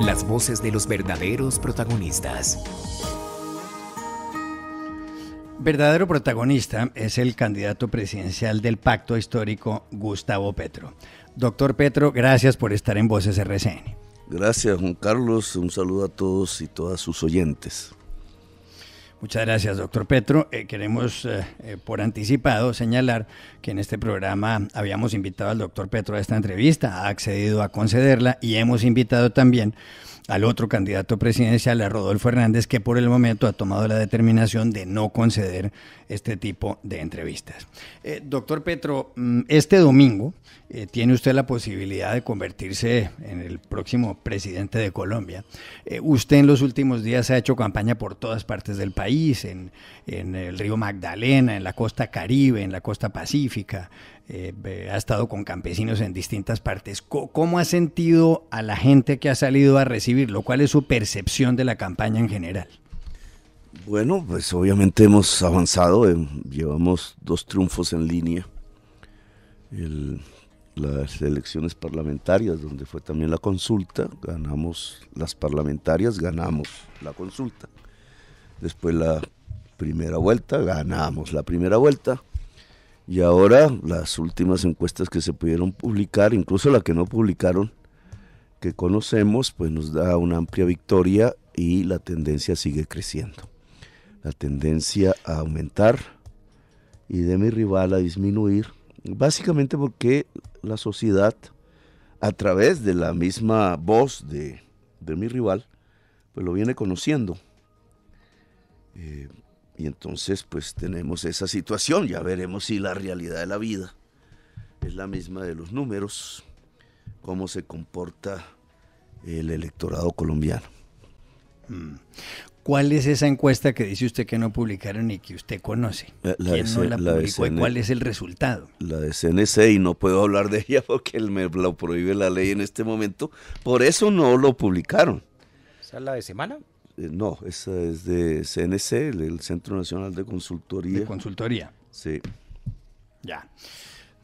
las voces de los verdaderos protagonistas. Verdadero protagonista es el candidato presidencial del Pacto Histórico, Gustavo Petro. Doctor Petro, gracias por estar en Voces RCN. Gracias, Juan Carlos. Un saludo a todos y todas sus oyentes. Muchas gracias, doctor Petro. Queremos, por anticipado, señalar que en este programa habíamos invitado al doctor Petro a esta entrevista, ha accedido a concederla y hemos invitado también al otro candidato presidencial, a Rodolfo Hernández, que por el momento ha tomado la determinación de no conceder este tipo de entrevistas. Doctor Petro, este domingo tiene usted la posibilidad de convertirse en el próximo presidente de Colombia. Usted en los últimos días ha hecho campaña por todas partes del país, en el río Magdalena, en la costa Caribe, en la costa Pacífica. Ha estado con campesinos en distintas partes. ¿Cómo ha sentido a la gente que ha salido a recibirlo? ¿Cuál es su percepción de la campaña en general? Bueno, pues obviamente hemos avanzado, llevamos 2 triunfos en línea. Las elecciones parlamentarias, donde fue también la consulta, ganamos las parlamentarias, ganamos la consulta. Después la primera vuelta, ganamos la primera vuelta. Y ahora las últimas encuestas que se pudieron publicar, incluso la que no publicaron, que conocemos, pues nos da una amplia victoria y la tendencia sigue creciendo. La tendencia a aumentar y de mi rival a disminuir, básicamente porque la sociedad, a través de la misma voz de mi rival, pues lo viene conociendo. Y entonces pues tenemos esa situación, ya veremos si la realidad de la vida es la misma de los números, cómo se comporta el electorado colombiano. ¿Cuál es esa encuesta que dice usted que no publicaron y que usted conoce? ¿Quién no la publicó y cuál es el resultado? La de CNC, y no puedo hablar de ella porque me lo prohíbe la ley en este momento, por eso no lo publicaron. ¿Esa es la de semana? No, esa es de CNC, el Centro Nacional de Consultoría. ¿De consultoría? Sí. Ya.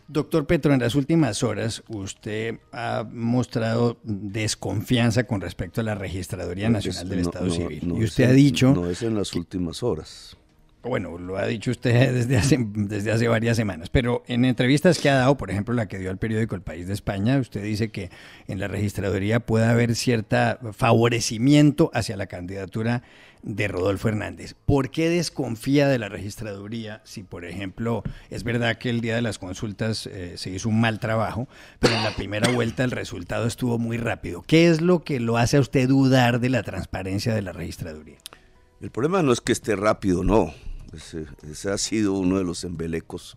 Doctor Petro, en las últimas horas usted ha mostrado desconfianza con respecto a la Registraduría Nacional del Estado Civil. Y usted ha dicho... No es en las últimas horas. Bueno, lo ha dicho usted desde hace varias semanas, pero en entrevistas que ha dado, por ejemplo la que dio al periódico El País de España, usted dice que en la registraduría puede haber cierto favorecimiento hacia la candidatura de Rodolfo Hernández. ¿Por qué desconfía de la registraduría si, por ejemplo, es verdad que el día de las consultas se hizo un mal trabajo, pero en la primera vuelta el resultado estuvo muy rápido? ¿Qué es lo que lo hace a usted dudar de la transparencia de la registraduría? El problema no es que esté rápido, no. Ese ha sido uno de los embelecos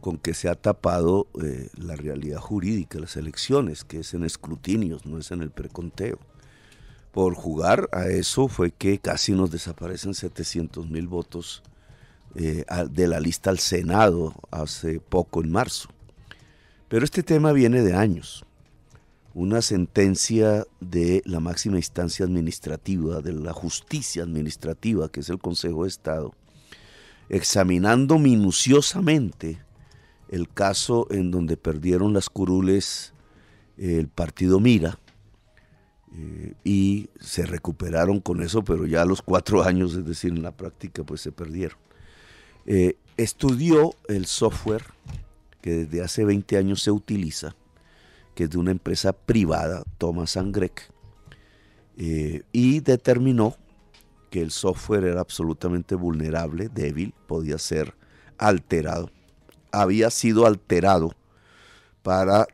con que se ha tapado la realidad jurídica de las elecciones, que es en escrutinios, no es en el preconteo. Por jugar a eso fue que casi nos desaparecen 700,000 votos de la lista al Senado hace poco, en marzo. Pero este tema viene de años. Una sentencia de la máxima instancia administrativa, de la justicia administrativa, que es el Consejo de Estado, examinando minuciosamente el caso en donde perdieron las curules el partido Mira, y se recuperaron con eso, pero ya a los 4 años, es decir, en la práctica, pues se perdieron. Estudió el software que desde hace 20 años se utiliza, que es de una empresa privada, Thomas & Grech, y determinó que el software era absolutamente vulnerable, débil, podía ser alterado. Había sido alterado para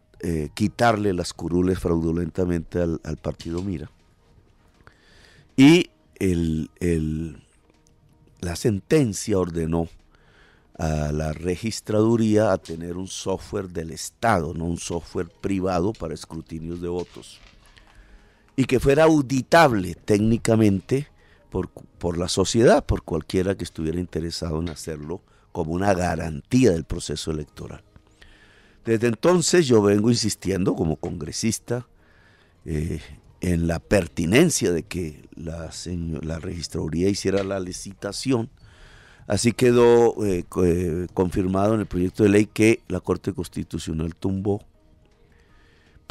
quitarle las curules fraudulentamente al partido Mira. Y la sentencia ordenó a la registraduría a tener un software del Estado, no un software privado para escrutinios de votos, y que fuera auditable técnicamente por la sociedad, por cualquiera que estuviera interesado en hacerlo como una garantía del proceso electoral. Desde entonces yo vengo insistiendo como congresista en la pertinencia de que la registraduría hiciera la licitación. Así quedó confirmado en el proyecto de ley que la Corte Constitucional tumbó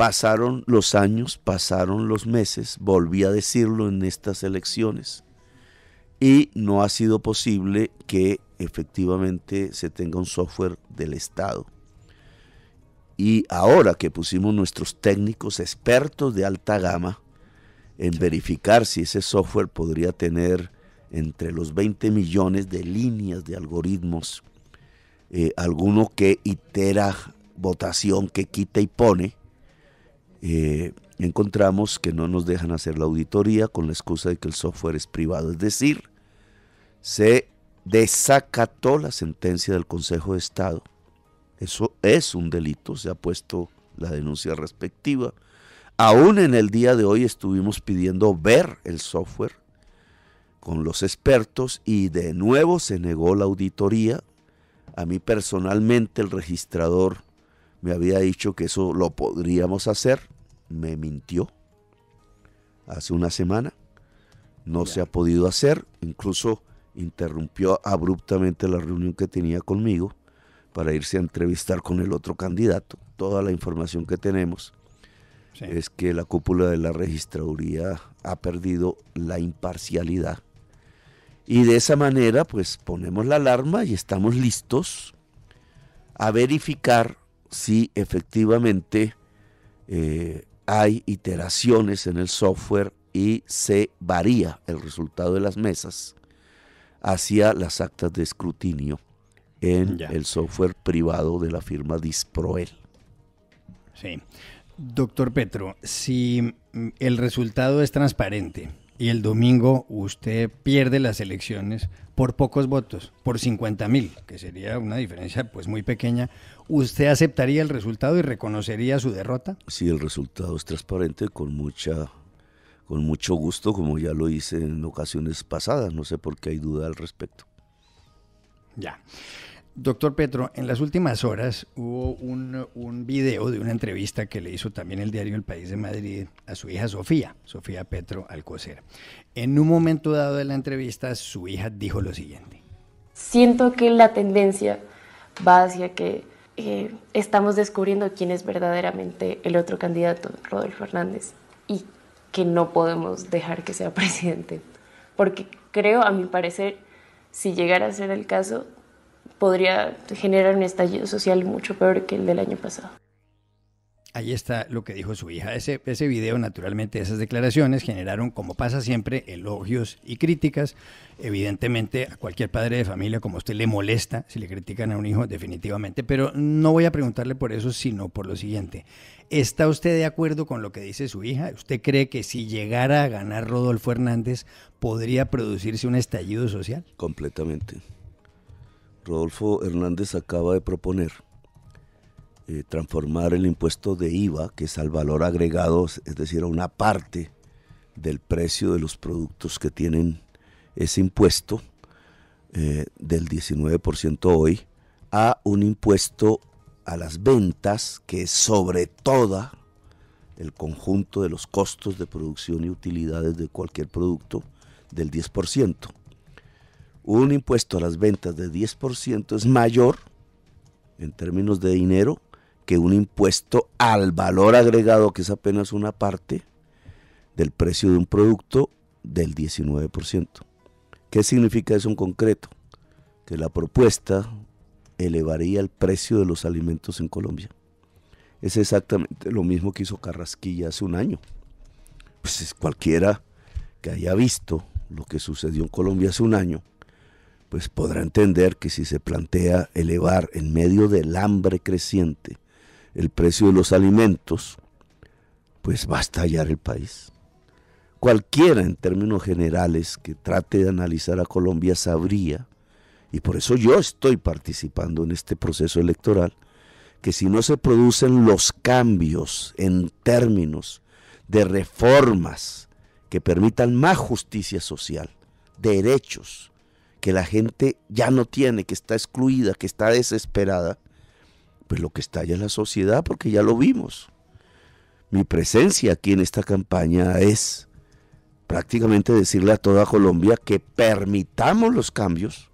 pasaron los años, pasaron los meses, volví a decirlo en estas elecciones, y no ha sido posible que efectivamente se tenga un software del Estado. Y ahora que pusimos nuestros técnicos expertos de alta gama en verificar si ese software podría tener entre los 20 millones de líneas de algoritmos, alguno que itera votación, que quita y pone, encontramos que no nos dejan hacer la auditoría con la excusa de que el software es privado. Es decir, se desacató la sentencia del Consejo de Estado. Eso es un delito, se ha puesto la denuncia respectiva. Aún en el día de hoy estuvimos pidiendo ver el software con los expertos y de nuevo se negó la auditoría. A mí personalmente el registrador me había dicho que eso lo podríamos hacer, me mintió hace una semana, no se ha podido hacer, incluso interrumpió abruptamente la reunión que tenía conmigo para irse a entrevistar con el otro candidato. Toda la información que tenemos es que la cúpula de la registraduría ha perdido la imparcialidad. Y de esa manera, pues ponemos la alarma y estamos listos a verificar si efectivamente hay iteraciones en el software y se varía el resultado de las mesas hacia las actas de escrutinio en el software privado de la firma Disproel. Sí. Doctor Petro, si el resultado es transparente y el domingo usted pierde las elecciones por pocos votos, por 50,000, que sería una diferencia pues muy pequeña, ¿usted aceptaría el resultado y reconocería su derrota? Sí, el resultado es transparente, con mucho gusto, como ya lo hice en ocasiones pasadas. No sé por qué hay duda al respecto. Ya. Doctor Petro, en las últimas horas hubo un video de una entrevista que le hizo también el diario El País de Madrid a su hija Sofía Petro Alcocer. En un momento dado de la entrevista, su hija dijo lo siguiente. Siento que la tendencia va hacia que estamos descubriendo quién es verdaderamente el otro candidato, Rodolfo Hernández, y que no podemos dejar que sea presidente. Porque creo, a mi parecer, si llegara a ser el caso, podría generar un estallido social mucho peor que el del año pasado. Ahí está lo que dijo su hija. Ese video, naturalmente, esas declaraciones generaron, como pasa siempre, elogios y críticas. Evidentemente, a cualquier padre de familia como usted le molesta si le critican a un hijo, definitivamente. Pero no voy a preguntarle por eso, sino por lo siguiente. ¿Está usted de acuerdo con lo que dice su hija? ¿Usted cree que si llegara a ganar Rodolfo Hernández, podría producirse un estallido social? Completamente. Rodolfo Hernández acaba de proponer transformar el impuesto de IVA, que es al valor agregado, es decir, a una parte del precio de los productos que tienen ese impuesto, del 19% hoy, a un impuesto a las ventas que es sobre todo el conjunto de los costos de producción y utilidades de cualquier producto del 10%. Un impuesto a las ventas de 10% es mayor en términos de dinero que un impuesto al valor agregado, que es apenas una parte del precio de un producto, del 19%. ¿Qué significa eso en concreto? Que la propuesta elevaría el precio de los alimentos en Colombia. Es exactamente lo mismo que hizo Carrasquilla hace un año. Pues cualquiera que haya visto lo que sucedió en Colombia hace un año, pues podrá entender que si se plantea elevar en medio del hambre creciente el precio de los alimentos, pues va a estallar el país. Cualquiera, en términos generales, que trate de analizar a Colombia sabría, y por eso yo estoy participando en este proceso electoral, que si no se producen los cambios en términos de reformas que permitan más justicia social, derechos que la gente ya no tiene, que está excluida, que está desesperada, pues lo que estalla es la sociedad, porque ya lo vimos. Mi presencia aquí en esta campaña es prácticamente decirle a toda Colombia que permitamos los cambios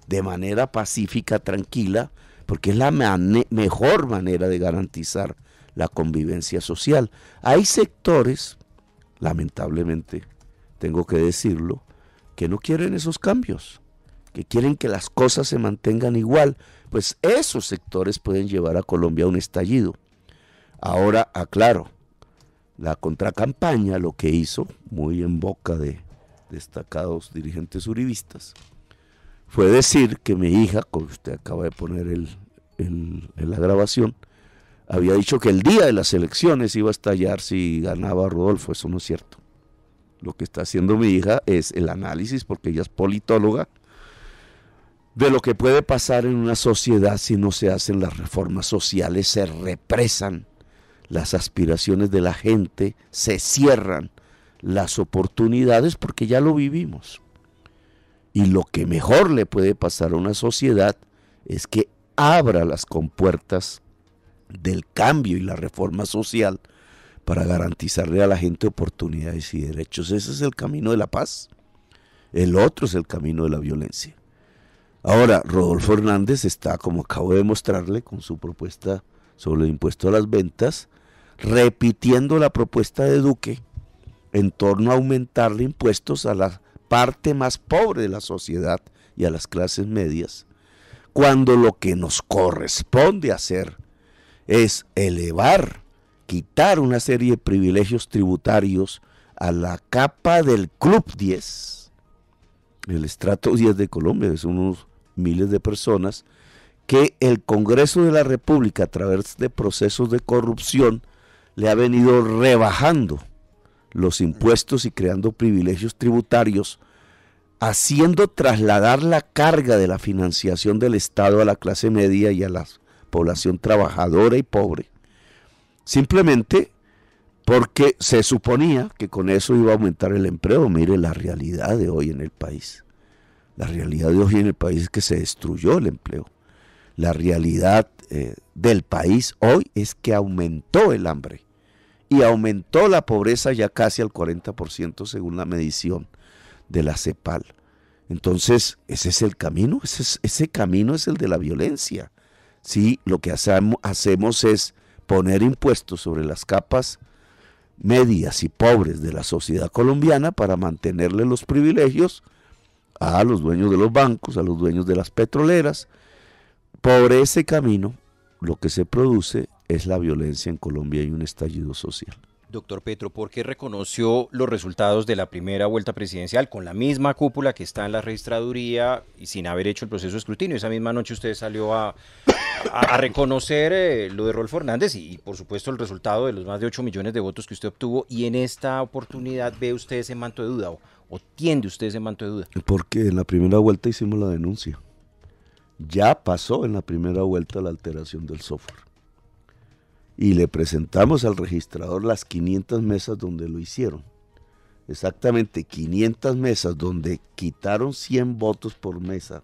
de manera pacífica, tranquila, porque es la mejor manera de garantizar la convivencia social. Hay sectores, lamentablemente, tengo que decirlo, que no quieren esos cambios, que quieren que las cosas se mantengan igual. Pues esos sectores pueden llevar a Colombia a un estallido. Ahora, aclaro, la contracampaña lo que hizo, muy en boca de destacados dirigentes uribistas, fue decir que mi hija, como usted acaba de poner en la grabación, había dicho que el día de las elecciones iba a estallar si ganaba Rodolfo. Eso no es cierto. Lo que está haciendo mi hija es el análisis, porque ella es politóloga, de lo que puede pasar en una sociedad si no se hacen las reformas sociales, se represan las aspiraciones de la gente, se cierran las oportunidades, porque ya lo vivimos. Y lo que mejor le puede pasar a una sociedad es que abra las compuertas del cambio y la reforma social para garantizarle a la gente oportunidades y derechos. Ese es el camino de la paz. El otro es el camino de la violencia. Ahora, Rodolfo Hernández está, como acabo de mostrarle, con su propuesta sobre el impuesto a las ventas, repitiendo la propuesta de Duque en torno a aumentarle impuestos a la parte más pobre de la sociedad y a las clases medias, cuando lo que nos corresponde hacer es quitar una serie de privilegios tributarios a la capa del Club 10, el estrato 10 de Colombia, que son unos miles de personas, que el Congreso de la República, a través de procesos de corrupción, le ha venido rebajando los impuestos y creando privilegios tributarios, haciendo trasladar la carga de la financiación del Estado a la clase media y a la población trabajadora y pobre, simplemente porque se suponía que con eso iba a aumentar el empleo. Mire la realidad de hoy en el país. La realidad de hoy en el país es que se destruyó el empleo. La realidad del país hoy es que aumentó el hambre y aumentó la pobreza ya casi al 40% según la medición de la CEPAL. Entonces, ese es el camino, ese camino es el de la violencia. Sí, lo que hacemos es poner impuestos sobre las capas medias y pobres de la sociedad colombiana para mantenerle los privilegios a los dueños de los bancos, a los dueños de las petroleras. Por ese camino, lo que se produce es la violencia en Colombia y un estallido social. Doctor Petro, ¿por qué reconoció los resultados de la primera vuelta presidencial con la misma cúpula que está en la registraduría y sin haber hecho el proceso de escrutinio? Esa misma noche usted salió a reconocer lo de Rodolfo Hernández y por supuesto el resultado de los más de 8 millones de votos que usted obtuvo, y en esta oportunidad ve usted ese manto de duda o tiende usted ese manto de duda. Porque en la primera vuelta hicimos la denuncia. Ya pasó en la primera vuelta la alteración del software. Y le presentamos al registrador las 500 mesas donde lo hicieron. Exactamente 500 mesas donde quitaron 100 votos por mesa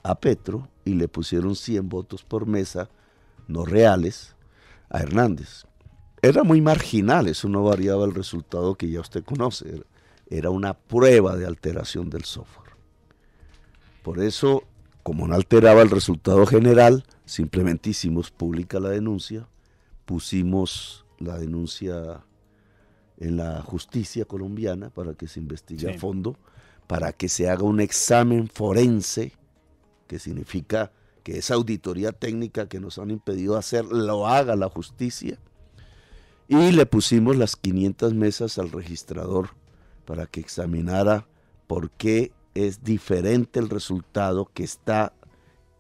a Petro y le pusieron 100 votos por mesa, no reales, a Hernández. Era muy marginal, eso no variaba el resultado que ya usted conoce. Era una prueba de alteración del software. Por eso, como no alteraba el resultado general, simplemente hicimos pública la denuncia, pusimos la denuncia en la justicia colombiana para que se investigue a fondo, para que se haga un examen forense, que significa que esa auditoría técnica que nos han impedido hacer, lo haga la justicia. Y le pusimos las 500 mesas al registrador para que examinara por qué es diferente el resultado que está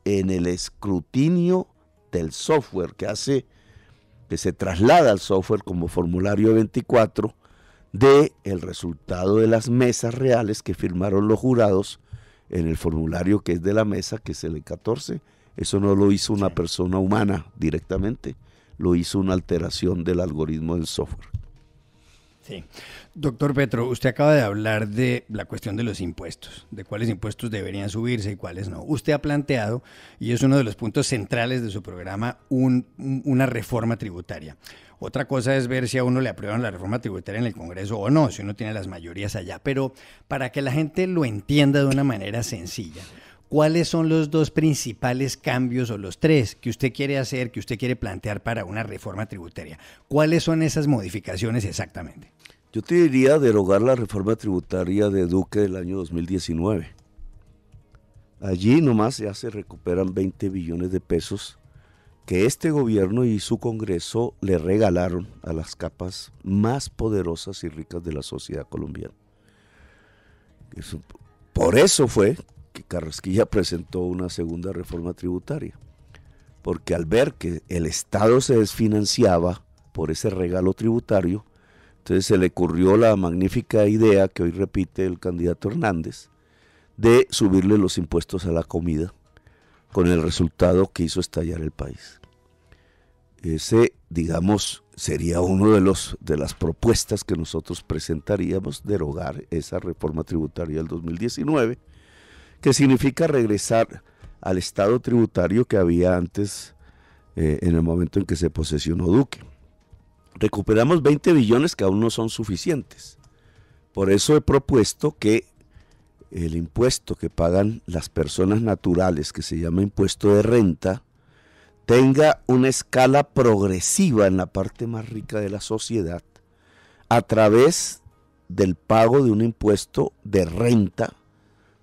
en el escrutinio del software que se traslada al software como formulario 24 de el resultado de las mesas reales que firmaron los jurados en el formulario que es de la mesa, que es el E14. Eso no lo hizo una persona humana directamente, lo hizo una alteración del algoritmo del software. Sí. Doctor Petro, usted acaba de hablar de la cuestión de los impuestos, de cuáles impuestos deberían subirse y cuáles no. Usted ha planteado, y es uno de los puntos centrales de su programa, una reforma tributaria. Otra cosa es ver si a uno le aprueban la reforma tributaria en el Congreso o no, si uno tiene las mayorías allá. Pero para que la gente lo entienda de una manera sencilla, ¿cuáles son los dos principales cambios o los tres que usted quiere hacer, que usted quiere plantear para una reforma tributaria? ¿Cuáles son esas modificaciones exactamente? Yo te diría derogar la reforma tributaria de Duque del año 2019. Allí nomás ya se recuperan 20 billones de pesos que este gobierno y su Congreso le regalaron a las capas más poderosas y ricas de la sociedad colombiana. Por eso fue que Carrasquilla presentó una segunda reforma tributaria, porque al ver que el Estado se desfinanciaba por ese regalo tributario, entonces se le ocurrió la magnífica idea que hoy repite el candidato Hernández de subirle los impuestos a la comida, con el resultado que hizo estallar el país. Ese, digamos, sería uno de las propuestas que nosotros presentaríamos, derogar esa reforma tributaria del 2019, que significa regresar al estado tributario que había antes, en el momento en que se posesionó Duque. Recuperamos 20 billones que aún no son suficientes. Por eso he propuesto que el impuesto que pagan las personas naturales, que se llama impuesto de renta, tenga una escala progresiva en la parte más rica de la sociedad a través del pago de un impuesto de renta,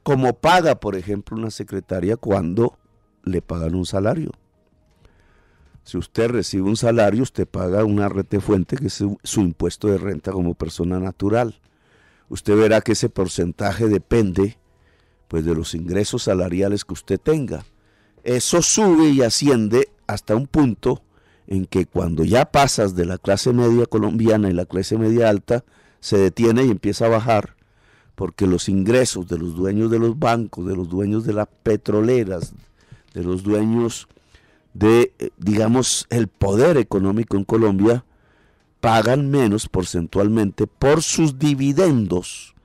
como paga, por ejemplo, una secretaria cuando le pagan un salario. Si usted recibe un salario, usted paga una retefuente, que es su impuesto de renta como persona natural. Usted verá que ese porcentaje depende, pues, de los ingresos salariales que usted tenga. Eso sube y asciende hasta un punto en que cuando ya pasas de la clase media colombiana y la clase media alta, se detiene y empieza a bajar, porque los ingresos de los dueños de los bancos, de los dueños de las petroleras, de los dueños de, digamos, el poder económico en Colombia, pagan menos porcentualmente por sus dividendos,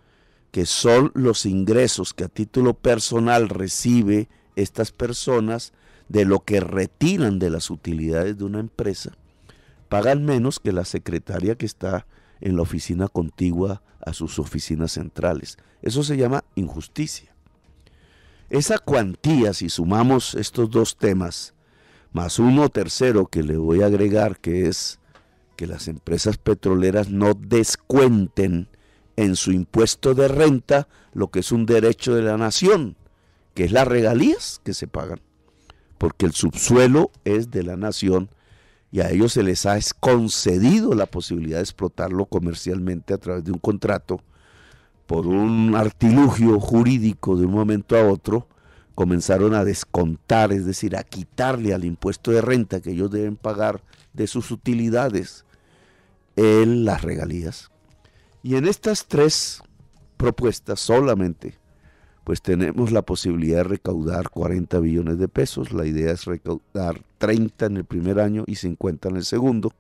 que son los ingresos que a título personal recibe estas personas de lo que retiran de las utilidades de una empresa, pagan menos que la secretaria que está en la oficina contigua a sus oficinas centrales. Eso se llama injusticia. Esa cuantía, si sumamos estos dos temas, más uno tercero que le voy a agregar, que es que las empresas petroleras no descuenten en su impuesto de renta lo que es un derecho de la nación, que es las regalías que se pagan, porque el subsuelo es de la nación y a ellos se les ha concedido la posibilidad de explotarlo comercialmente a través de un contrato. Por un artilugio jurídico, de un momento a otro comenzaron a descontar, es decir, a quitarle al impuesto de renta que ellos deben pagar de sus utilidades en las regalías. Y en estas tres propuestas solamente, pues tenemos la posibilidad de recaudar 40 billones de pesos. La idea es recaudar 30 en el primer año y 50 en el segundo,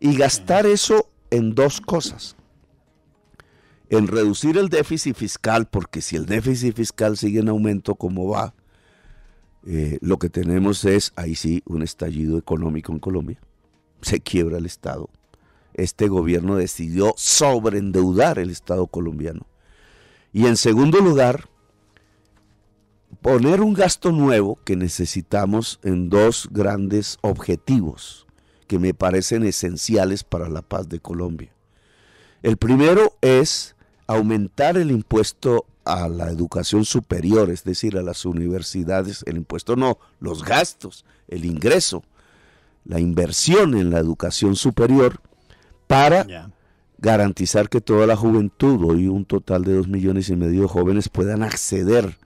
y gastar eso en dos cosas: en reducir el déficit fiscal, porque si el déficit fiscal sigue en aumento como va, lo que tenemos es, ahí sí, un estallido económico en Colombia. Se quiebra el Estado. Este gobierno decidió sobreendeudar el Estado colombiano. Y en segundo lugar, poner un gasto nuevo que necesitamos en dos grandes objetivos que me parecen esenciales para la paz de Colombia. El primero es aumentar el impuesto a la educación superior, es decir, a las universidades. El impuesto no, los gastos, el ingreso, la inversión en la educación superior, para garantizar que toda la juventud, hoy un total de 2,5 millones de jóvenes, puedan acceder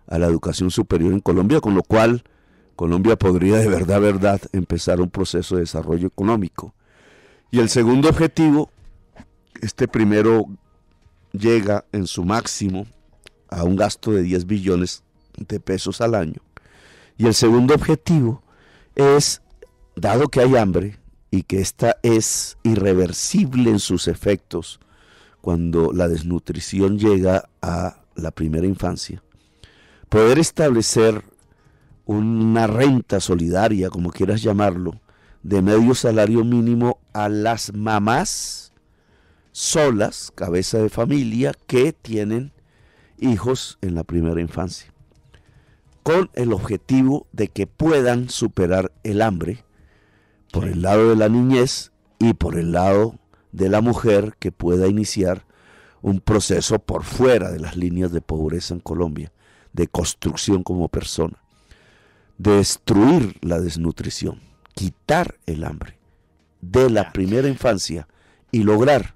a la educación superior en Colombia, con lo cual Colombia podría de verdad empezar un proceso de desarrollo económico. Y el segundo objetivo, este primero llega en su máximo a un gasto de 10 billones de pesos al año. Y el segundo objetivo es, dado que hay hambre y que esta es irreversible en sus efectos cuando la desnutrición llega a la primera infancia, poder establecer una renta solidaria, como quieras llamarlo, de medio salario mínimo a las mamás solas, cabeza de familia, que tienen hijos en la primera infancia. con el objetivo de que puedan superar el hambre por el lado de la niñez y por el lado de la mujer, que pueda iniciar un proceso por fuera de las líneas de pobreza en Colombia, de construcción como persona, de destruir la desnutrición, quitar el hambre de la primera infancia y lograr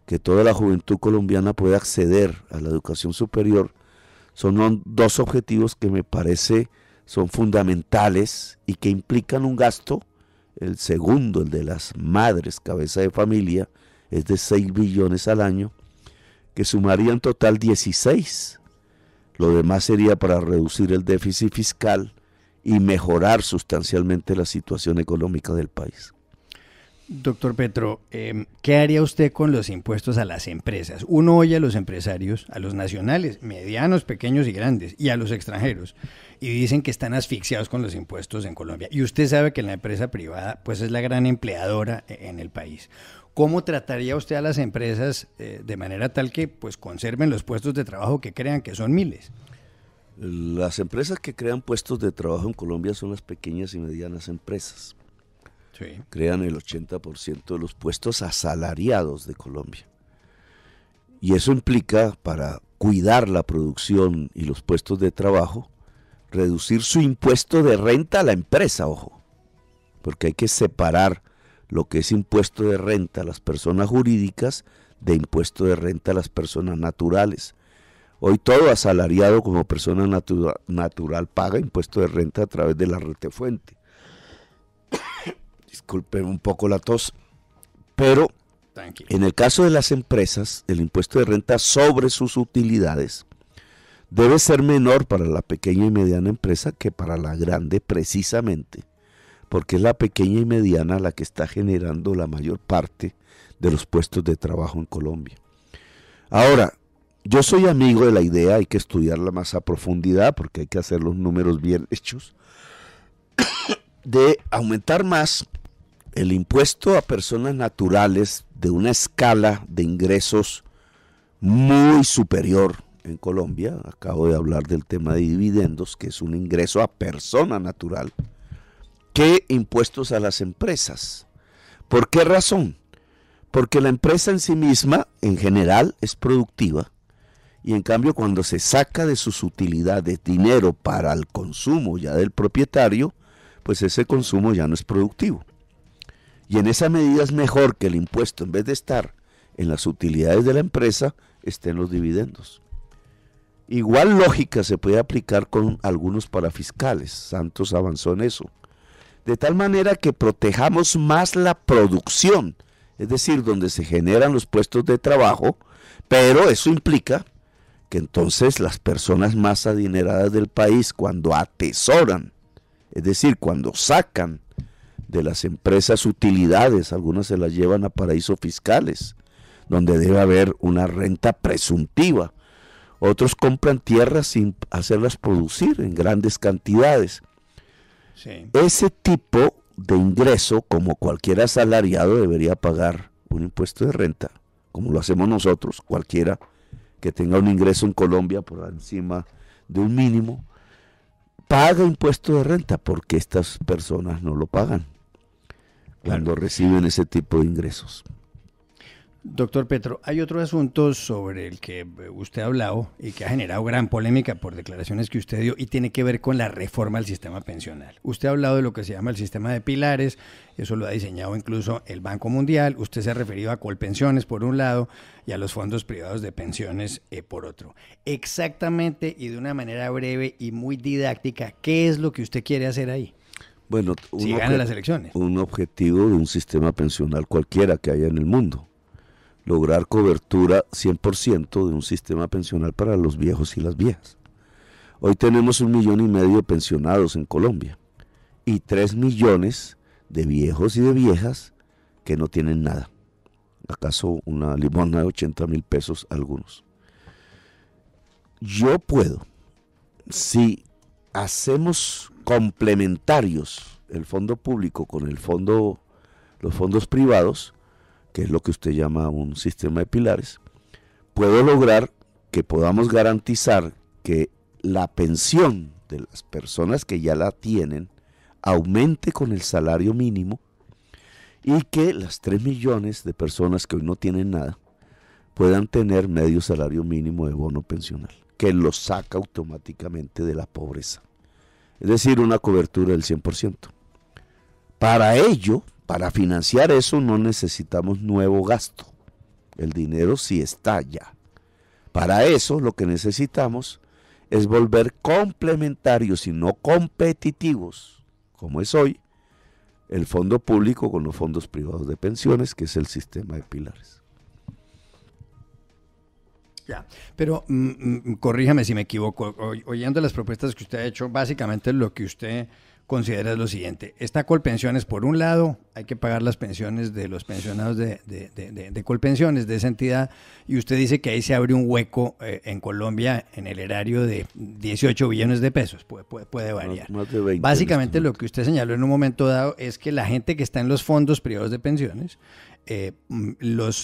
que toda la juventud colombiana pueda acceder a la educación superior. Son dos objetivos que me parece son fundamentales y que implican un gasto. El segundo, el de las madres cabeza de familia, es de 6 billones al año, que sumaría en total 16. Lo demás sería para reducir el déficit fiscal y mejorar sustancialmente la situación económica del país. Doctor Petro, ¿qué haría usted con los impuestos a las empresas? Uno oye a los empresarios, a los nacionales, medianos, pequeños y grandes, y a los extranjeros, y dicen que están asfixiados con los impuestos en Colombia. Y usted sabe que la empresa privada pues es la gran empleadora en el país. ¿Cómo trataría usted a las empresas de manera tal que pues conserven los puestos de trabajo que crean, que son miles? Las empresas que crean puestos de trabajo en Colombia son las pequeñas y medianas empresas. Sí. Crean el 80% de los puestos asalariados de Colombia. Y eso implica, para cuidar la producción y los puestos de trabajo, reducir su impuesto de renta a la empresa, ojo, porque hay que separar lo que es impuesto de renta a las personas jurídicas de impuesto de renta a las personas naturales. Hoy todo asalariado como persona natural paga impuesto de renta a través de la retefuente. Disculpen un poco la tos, pero en el caso de las empresas, el impuesto de renta sobre sus utilidades debe ser menor para la pequeña y mediana empresa que para la grande, precisamente porque es la pequeña y mediana la que está generando la mayor parte de los puestos de trabajo en Colombia. Ahora, yo soy amigo de la idea, hay que estudiarla más a profundidad porque hay que hacer los números bien hechos, de aumentar más el impuesto a personas naturales de una escala de ingresos muy superior en Colombia. Acabo de hablar del tema de dividendos, que es un ingreso a persona natural, que impuestos a las empresas. ¿Por qué razón? Porque la empresa en sí misma, en general, es productiva, y en cambio cuando se saca de sus utilidades dinero para el consumo ya del propietario, pues ese consumo ya no es productivo. Y en esa medida es mejor que el impuesto, en vez de estar en las utilidades de la empresa, esté en los dividendos. Igual lógica se puede aplicar con algunos parafiscales. Santos avanzó en eso. De tal manera que protejamos más la producción, es decir, donde se generan los puestos de trabajo, pero eso implica que entonces las personas más adineradas del país, cuando atesoran, es decir, cuando sacan de las empresas utilidades, algunas se las llevan a paraísos fiscales, donde debe haber una renta presuntiva. Otros compran tierras sin hacerlas producir en grandes cantidades. Sí. Ese tipo de ingreso, como cualquier asalariado, debería pagar un impuesto de renta, como lo hacemos nosotros, cualquiera que tenga un ingreso en Colombia por encima de un mínimo, paga impuesto de renta, porque estas personas no lo pagan cuando reciben ese tipo de ingresos. Doctor Petro, hay otro asunto sobre el que usted ha hablado y que ha generado gran polémica por declaraciones que usted dio, y tiene que ver con la reforma al sistema pensional. Usted ha hablado de lo que se llama el sistema de pilares, eso lo ha diseñado incluso el Banco Mundial. Usted se ha referido a Colpensiones por un lado y a los fondos privados de pensiones por otro. Exactamente, y de una manera breve y muy didáctica, ¿qué es lo que usted quiere hacer ahí? Bueno, si gana las elecciones. Un objetivo de un sistema pensional cualquiera que haya en el mundo. Lograr cobertura 100% de un sistema pensional para los viejos y las viejas. Hoy tenemos 1,5 millones de pensionados en Colombia y 3 millones de viejos y de viejas que no tienen nada. ¿Acaso una limosna de 80,000 pesos algunos? Yo puedo, si hacemos complementarios el fondo público con los fondos privados, que es lo que usted llama un sistema de pilares, puedo lograr que podamos garantizar que la pensión de las personas que ya la tienen aumente con el salario mínimo y que las 3 millones de personas que hoy no tienen nada puedan tener medio salario mínimo de bono pensional, que los saca automáticamente de la pobreza. Es decir, una cobertura del 100%. Para ello, para financiar eso, no necesitamos nuevo gasto. El dinero sí está ya. Para eso, lo que necesitamos es volver complementarios y no competitivos, como es hoy, el fondo público con los fondos privados de pensiones, que es el sistema de pilares. Ya, pero corríjame si me equivoco, oyendo las propuestas que usted ha hecho, básicamente lo que usted considera es lo siguiente: está Colpensiones por un lado, hay que pagar las pensiones de los pensionados de Colpensiones, de esa entidad, y usted dice que ahí se abre un hueco en Colombia en el erario de 18 billones de pesos, puede variar. Más de 20 Básicamente lo que usted señaló en un momento dado es que la gente que está en los fondos privados de pensiones,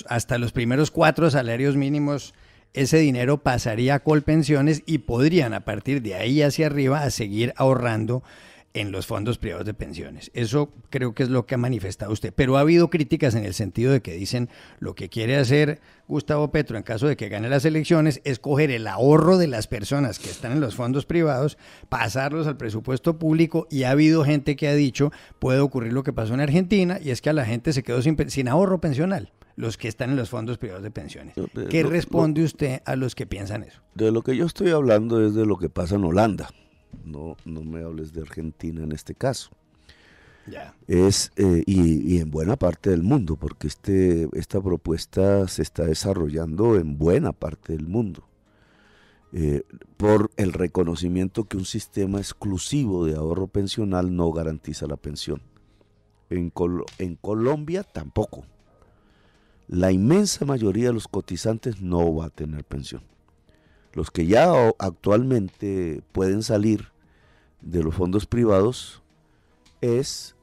hasta los primeros 4 salarios mínimos, ese dinero pasaría a Colpensiones y podrían a partir de ahí hacia arriba a seguir ahorrando en los fondos privados de pensiones. Eso creo que es lo que ha manifestado usted. Pero ha habido críticas en el sentido de que dicen lo que quiere hacer Gustavo Petro en caso de que gane las elecciones es coger el ahorro de las personas que están en los fondos privados, pasarlos al presupuesto público, y ha habido gente que ha dicho puede ocurrir lo que pasó en Argentina, y es que a la gente se quedó sin ahorro pensional, los que están en los fondos privados de pensiones. ¿Qué responde usted a los que piensan eso? De lo que yo estoy hablando es de lo que pasa en Holanda. No me hables de Argentina en este caso. Ya. Y en buena parte del mundo, porque esta propuesta se está desarrollando en buena parte del mundo, por el reconocimiento que un sistema exclusivo de ahorro pensional no garantiza la pensión. En Colombia tampoco. La inmensa mayoría de los cotizantes no va a tener pensión. Los que ya actualmente pueden salir de los fondos privados es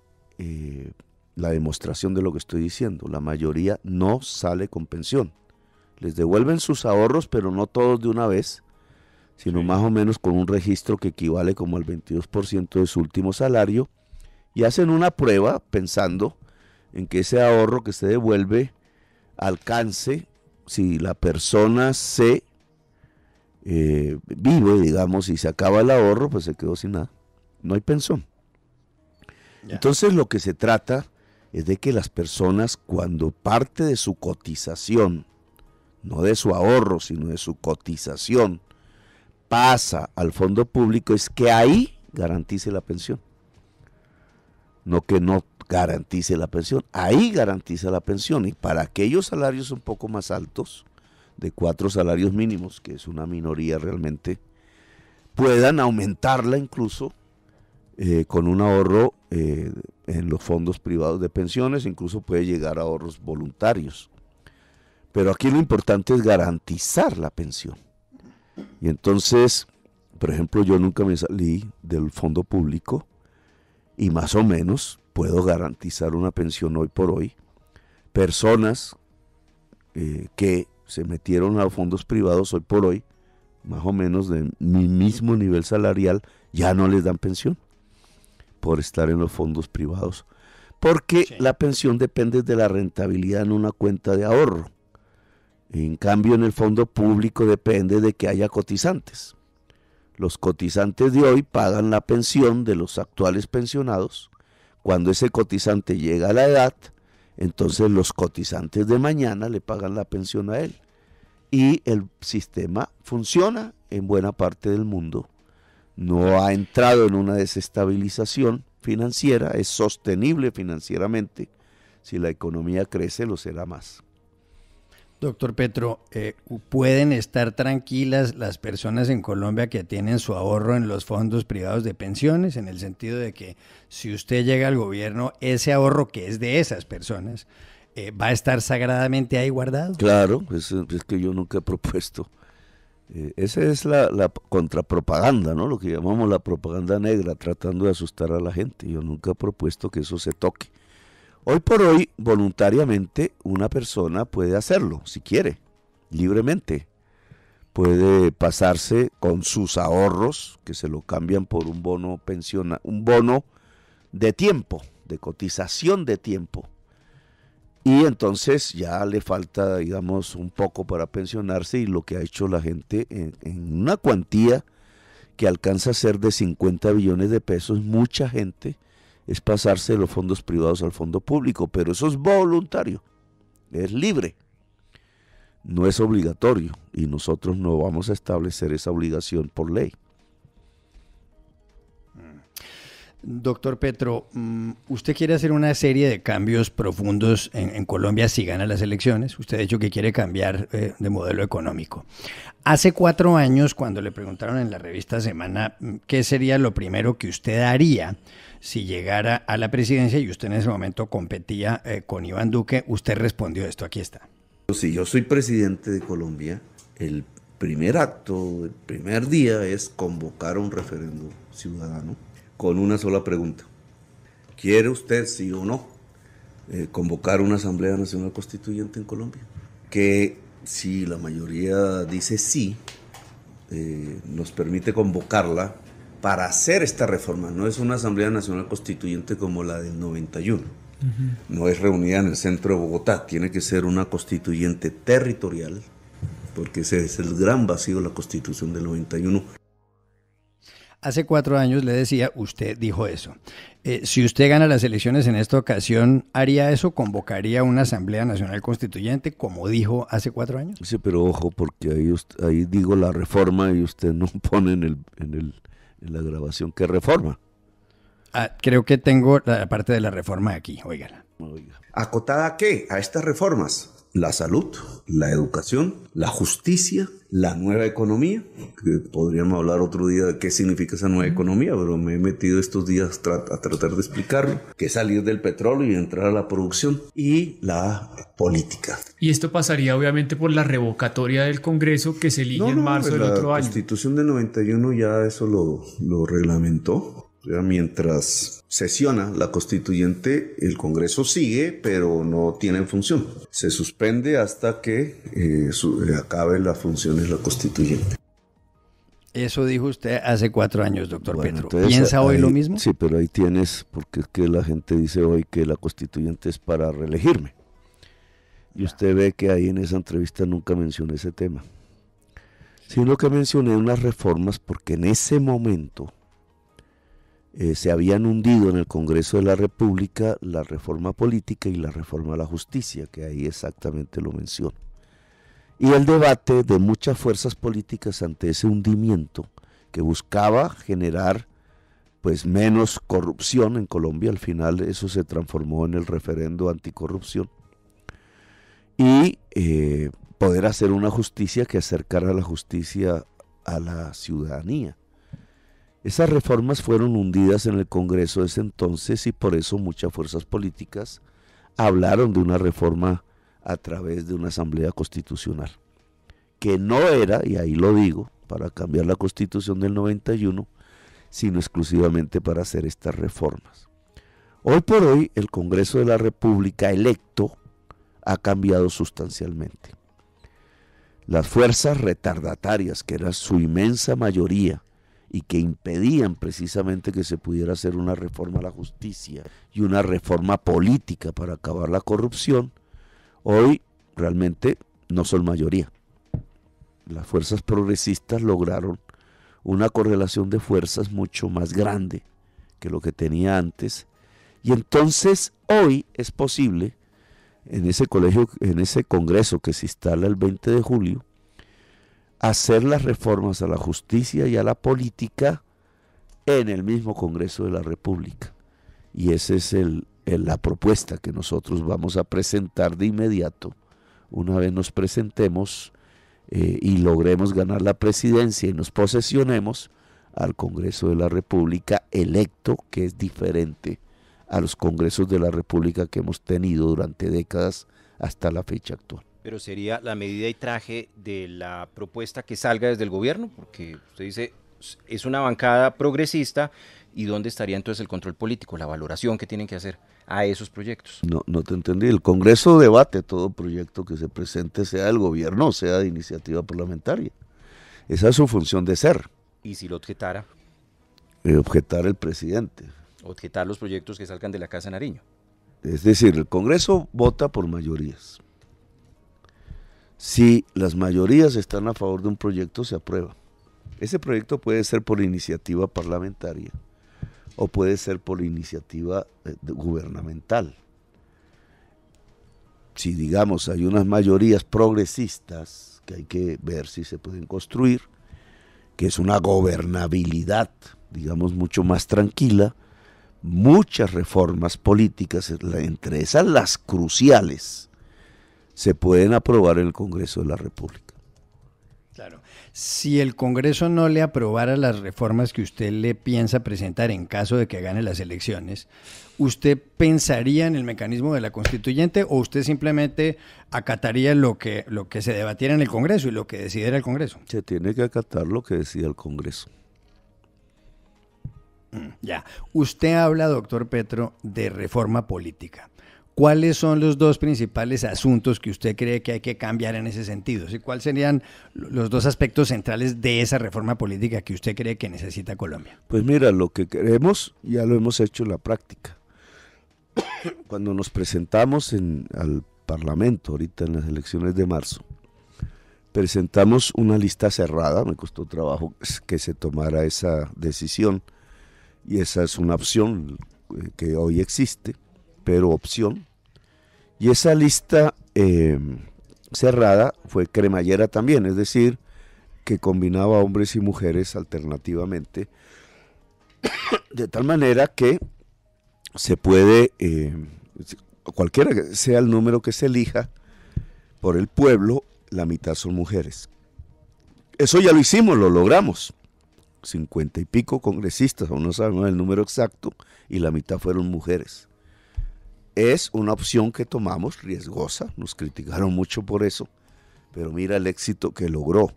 la demostración de lo que estoy diciendo. La mayoría no sale con pensión. Les devuelven sus ahorros, pero no todos de una vez, sino más o menos con un registro que equivale como al 22% de su último salario, y hacen una prueba pensando en que ese ahorro que se devuelve alcance, si la persona se vive, digamos, y se acaba el ahorro, pues se quedó sin nada, no hay pensión. Ya. Entonces lo que se trata es de que las personas, cuando parte de su cotización, no de su ahorro, sino de su cotización, pasa al fondo público, es que ahí garantice la pensión. No que no garantice la pensión, ahí garantiza la pensión. Y para aquellos salarios un poco más altos, de 4 salarios mínimos, que es una minoría realmente, puedan aumentarla incluso con un ahorro en los fondos privados de pensiones, incluso puede llegar a ahorros voluntarios. Pero aquí lo importante es garantizar la pensión. Y entonces, por ejemplo, yo nunca me salí del fondo público y más o menos puedo garantizar una pensión hoy por hoy. Personas que se metieron a fondos privados hoy por hoy, más o menos de mi mismo nivel salarial, ya no les dan pensión por estar en los fondos privados, porque sí, la pensión depende de la rentabilidad en una cuenta de ahorro. En cambio, en el fondo público depende de que haya cotizantes. Los cotizantes de hoy pagan la pensión de los actuales pensionados. Cuando ese cotizante llega a la edad, entonces los cotizantes de mañana le pagan la pensión a él. Y el sistema funciona en buena parte del mundo. No ha entrado en una desestabilización financiera, es sostenible financieramente. Si la economía crece, lo será más. Doctor Petro, ¿pueden estar tranquilas las personas en Colombia que tienen su ahorro en los fondos privados de pensiones? En el sentido de que si usted llega al gobierno, ese ahorro que es de esas personas, ¿va a estar sagradamente ahí guardado? Claro, es que yo nunca he propuesto. Esa es la contrapropaganda, ¿no? Lo que llamamos la propaganda negra, tratando de asustar a la gente. Yo nunca he propuesto que eso se toque. Hoy por hoy, voluntariamente, una persona puede hacerlo, si quiere, libremente. puede pasarse con sus ahorros, que se lo cambian por un bono un bono de tiempo, de cotización de tiempo. Y entonces ya le falta, digamos, un poco para pensionarse, y lo que ha hecho la gente en una cuantía que alcanza a ser de 50 billones de pesos, mucha gente, es pasarse de los fondos privados al fondo público, pero eso es voluntario, es libre, no es obligatorio, y nosotros no vamos a establecer esa obligación por ley. Doctor Petro, usted quiere hacer una serie de cambios profundos en Colombia si gana las elecciones. Usted ha dicho que quiere cambiar de modelo económico. Hace 4 años, cuando le preguntaron en la revista Semana qué sería lo primero que usted haría si llegara a la presidencia, y usted en ese momento competía con Iván Duque, usted respondió esto, aquí está. Si yo soy presidente de Colombia, el primer acto, el primer día es convocar un referéndum ciudadano con una sola pregunta. ¿Quiere usted, sí o no, convocar una Asamblea Nacional Constituyente en Colombia? Que si la mayoría dice sí, nos permite convocarla para hacer esta reforma. No es una Asamblea Nacional Constituyente como la del 91. No es reunida en el centro de Bogotá, tiene que ser una constituyente territorial, porque ese es el gran vacío de la Constitución del 91. Hace 4 años, le decía, usted dijo eso. Si usted gana las elecciones en esta ocasión, ¿haría eso? ¿Convocaría una Asamblea Nacional Constituyente, como dijo hace 4 años? Sí, pero ojo, porque ahí digo la reforma y usted no pone en la grabación qué reforma. Creo que tengo la parte de la reforma aquí, óigala. ¿Acotada a qué? A estas reformas. La salud, la educación, la justicia, la nueva economía, que podríamos hablar otro día de qué significa esa nueva economía, pero me he metido estos días a tratar de explicarlo, que es salir del petróleo y entrar a la producción, y la política. Y esto pasaría obviamente por la revocatoria del Congreso que se elige en marzo del otro año. La Constitución del 91 ya eso lo reglamentó. O sea, mientras sesiona la constituyente, el Congreso sigue, pero no tiene función. Se suspende hasta que acabe las funciones de la constituyente. Eso dijo usted hace 4 años, doctor Petro. ¿Piensa hoy lo mismo? Sí, pero ahí tienes, porque es que la gente dice hoy que la constituyente es para reelegirme. Y usted ve que ahí en esa entrevista nunca mencioné ese tema. Sino que mencioné unas reformas porque en ese momento se habían hundido en el Congreso de la República la reforma política y la reforma a la justicia, que ahí exactamente lo menciono. Y el debate de muchas fuerzas políticas ante ese hundimiento que buscaba generar pues menos corrupción en Colombia. Al final eso se transformó en el referendo anticorrupción, y poder hacer una justicia que acercara la justicia a la ciudadanía. Esas reformas fueron hundidas en el Congreso de ese entonces, y por eso muchas fuerzas políticas hablaron de una reforma a través de una asamblea constitucional, que no era, y ahí lo digo, para cambiar la Constitución del 91, sino exclusivamente para hacer estas reformas. Hoy por hoy el Congreso de la República electo ha cambiado sustancialmente. Las fuerzas retardatarias, que era su inmensa mayoría, y que impedían precisamente que se pudiera hacer una reforma a la justicia y una reforma política para acabar la corrupción, hoy realmente no son mayoría. Las fuerzas progresistas lograron una correlación de fuerzas mucho más grande que lo que tenía antes, y entonces hoy es posible, en ese congreso que se instala el 20 de julio, hacer las reformas a la justicia y a la política en el mismo Congreso de la República. Y esa es la propuesta que nosotros vamos a presentar de inmediato, una vez nos presentemos y logremos ganar la presidencia y nos posesionemos al Congreso de la República electo, que es diferente a los Congresos de la República que hemos tenido durante décadas hasta la fecha actual. Pero sería la medida y traje de la propuesta que salga desde el gobierno, porque usted dice, es una bancada progresista, ¿y dónde estaría entonces el control político, la valoración que tienen que hacer a esos proyectos? No te entendí. El Congreso debate todo proyecto que se presente, sea del gobierno o sea de iniciativa parlamentaria. Esa es su función de ser. ¿Y si lo objetara? Objetar el presidente. Objetar los proyectos que salgan de la Casa Nariño. Es decir, el Congreso vota por mayorías. Si las mayorías están a favor de un proyecto, se aprueba. Ese proyecto puede ser por iniciativa parlamentaria o puede ser por iniciativa gubernamental. Si, digamos, hay unas mayorías progresistas que hay que ver si se pueden construir, que es una gobernabilidad, digamos, mucho más tranquila, muchas reformas políticas, entre esas las cruciales, se pueden aprobar en el Congreso de la República. Claro. Si el Congreso no le aprobara las reformas que usted le piensa presentar en caso de que gane las elecciones, ¿usted pensaría en el mecanismo de la constituyente o usted simplemente acataría lo que se debatiera en el Congreso y lo que decidiera el Congreso? Se tiene que acatar lo que decida el Congreso. Ya. Usted habla, doctor Petro, de reforma política. ¿Cuáles son los dos principales asuntos que usted cree que hay que cambiar en ese sentido? ¿Sí? ¿Cuáles serían los dos aspectos centrales de esa reforma política que usted cree que necesita Colombia? Pues mira, lo que queremos ya lo hemos hecho en la práctica. Cuando nos presentamos al Parlamento, ahorita en las elecciones de marzo, presentamos una lista cerrada, me costó trabajo que se tomara esa decisión, y esa es una opción que hoy existe, pero opción. Y esa lista cerrada fue cremallera también, es decir, que combinaba hombres y mujeres alternativamente, de tal manera que se puede, cualquiera que sea el número que se elija por el pueblo, la mitad son mujeres. Eso ya lo hicimos, lo logramos. 50 y pico congresistas, aún no sabemos el número exacto, y la mitad fueron mujeres. Es una opción que tomamos, riesgosa, nos criticaron mucho por eso, pero mira el éxito que logró.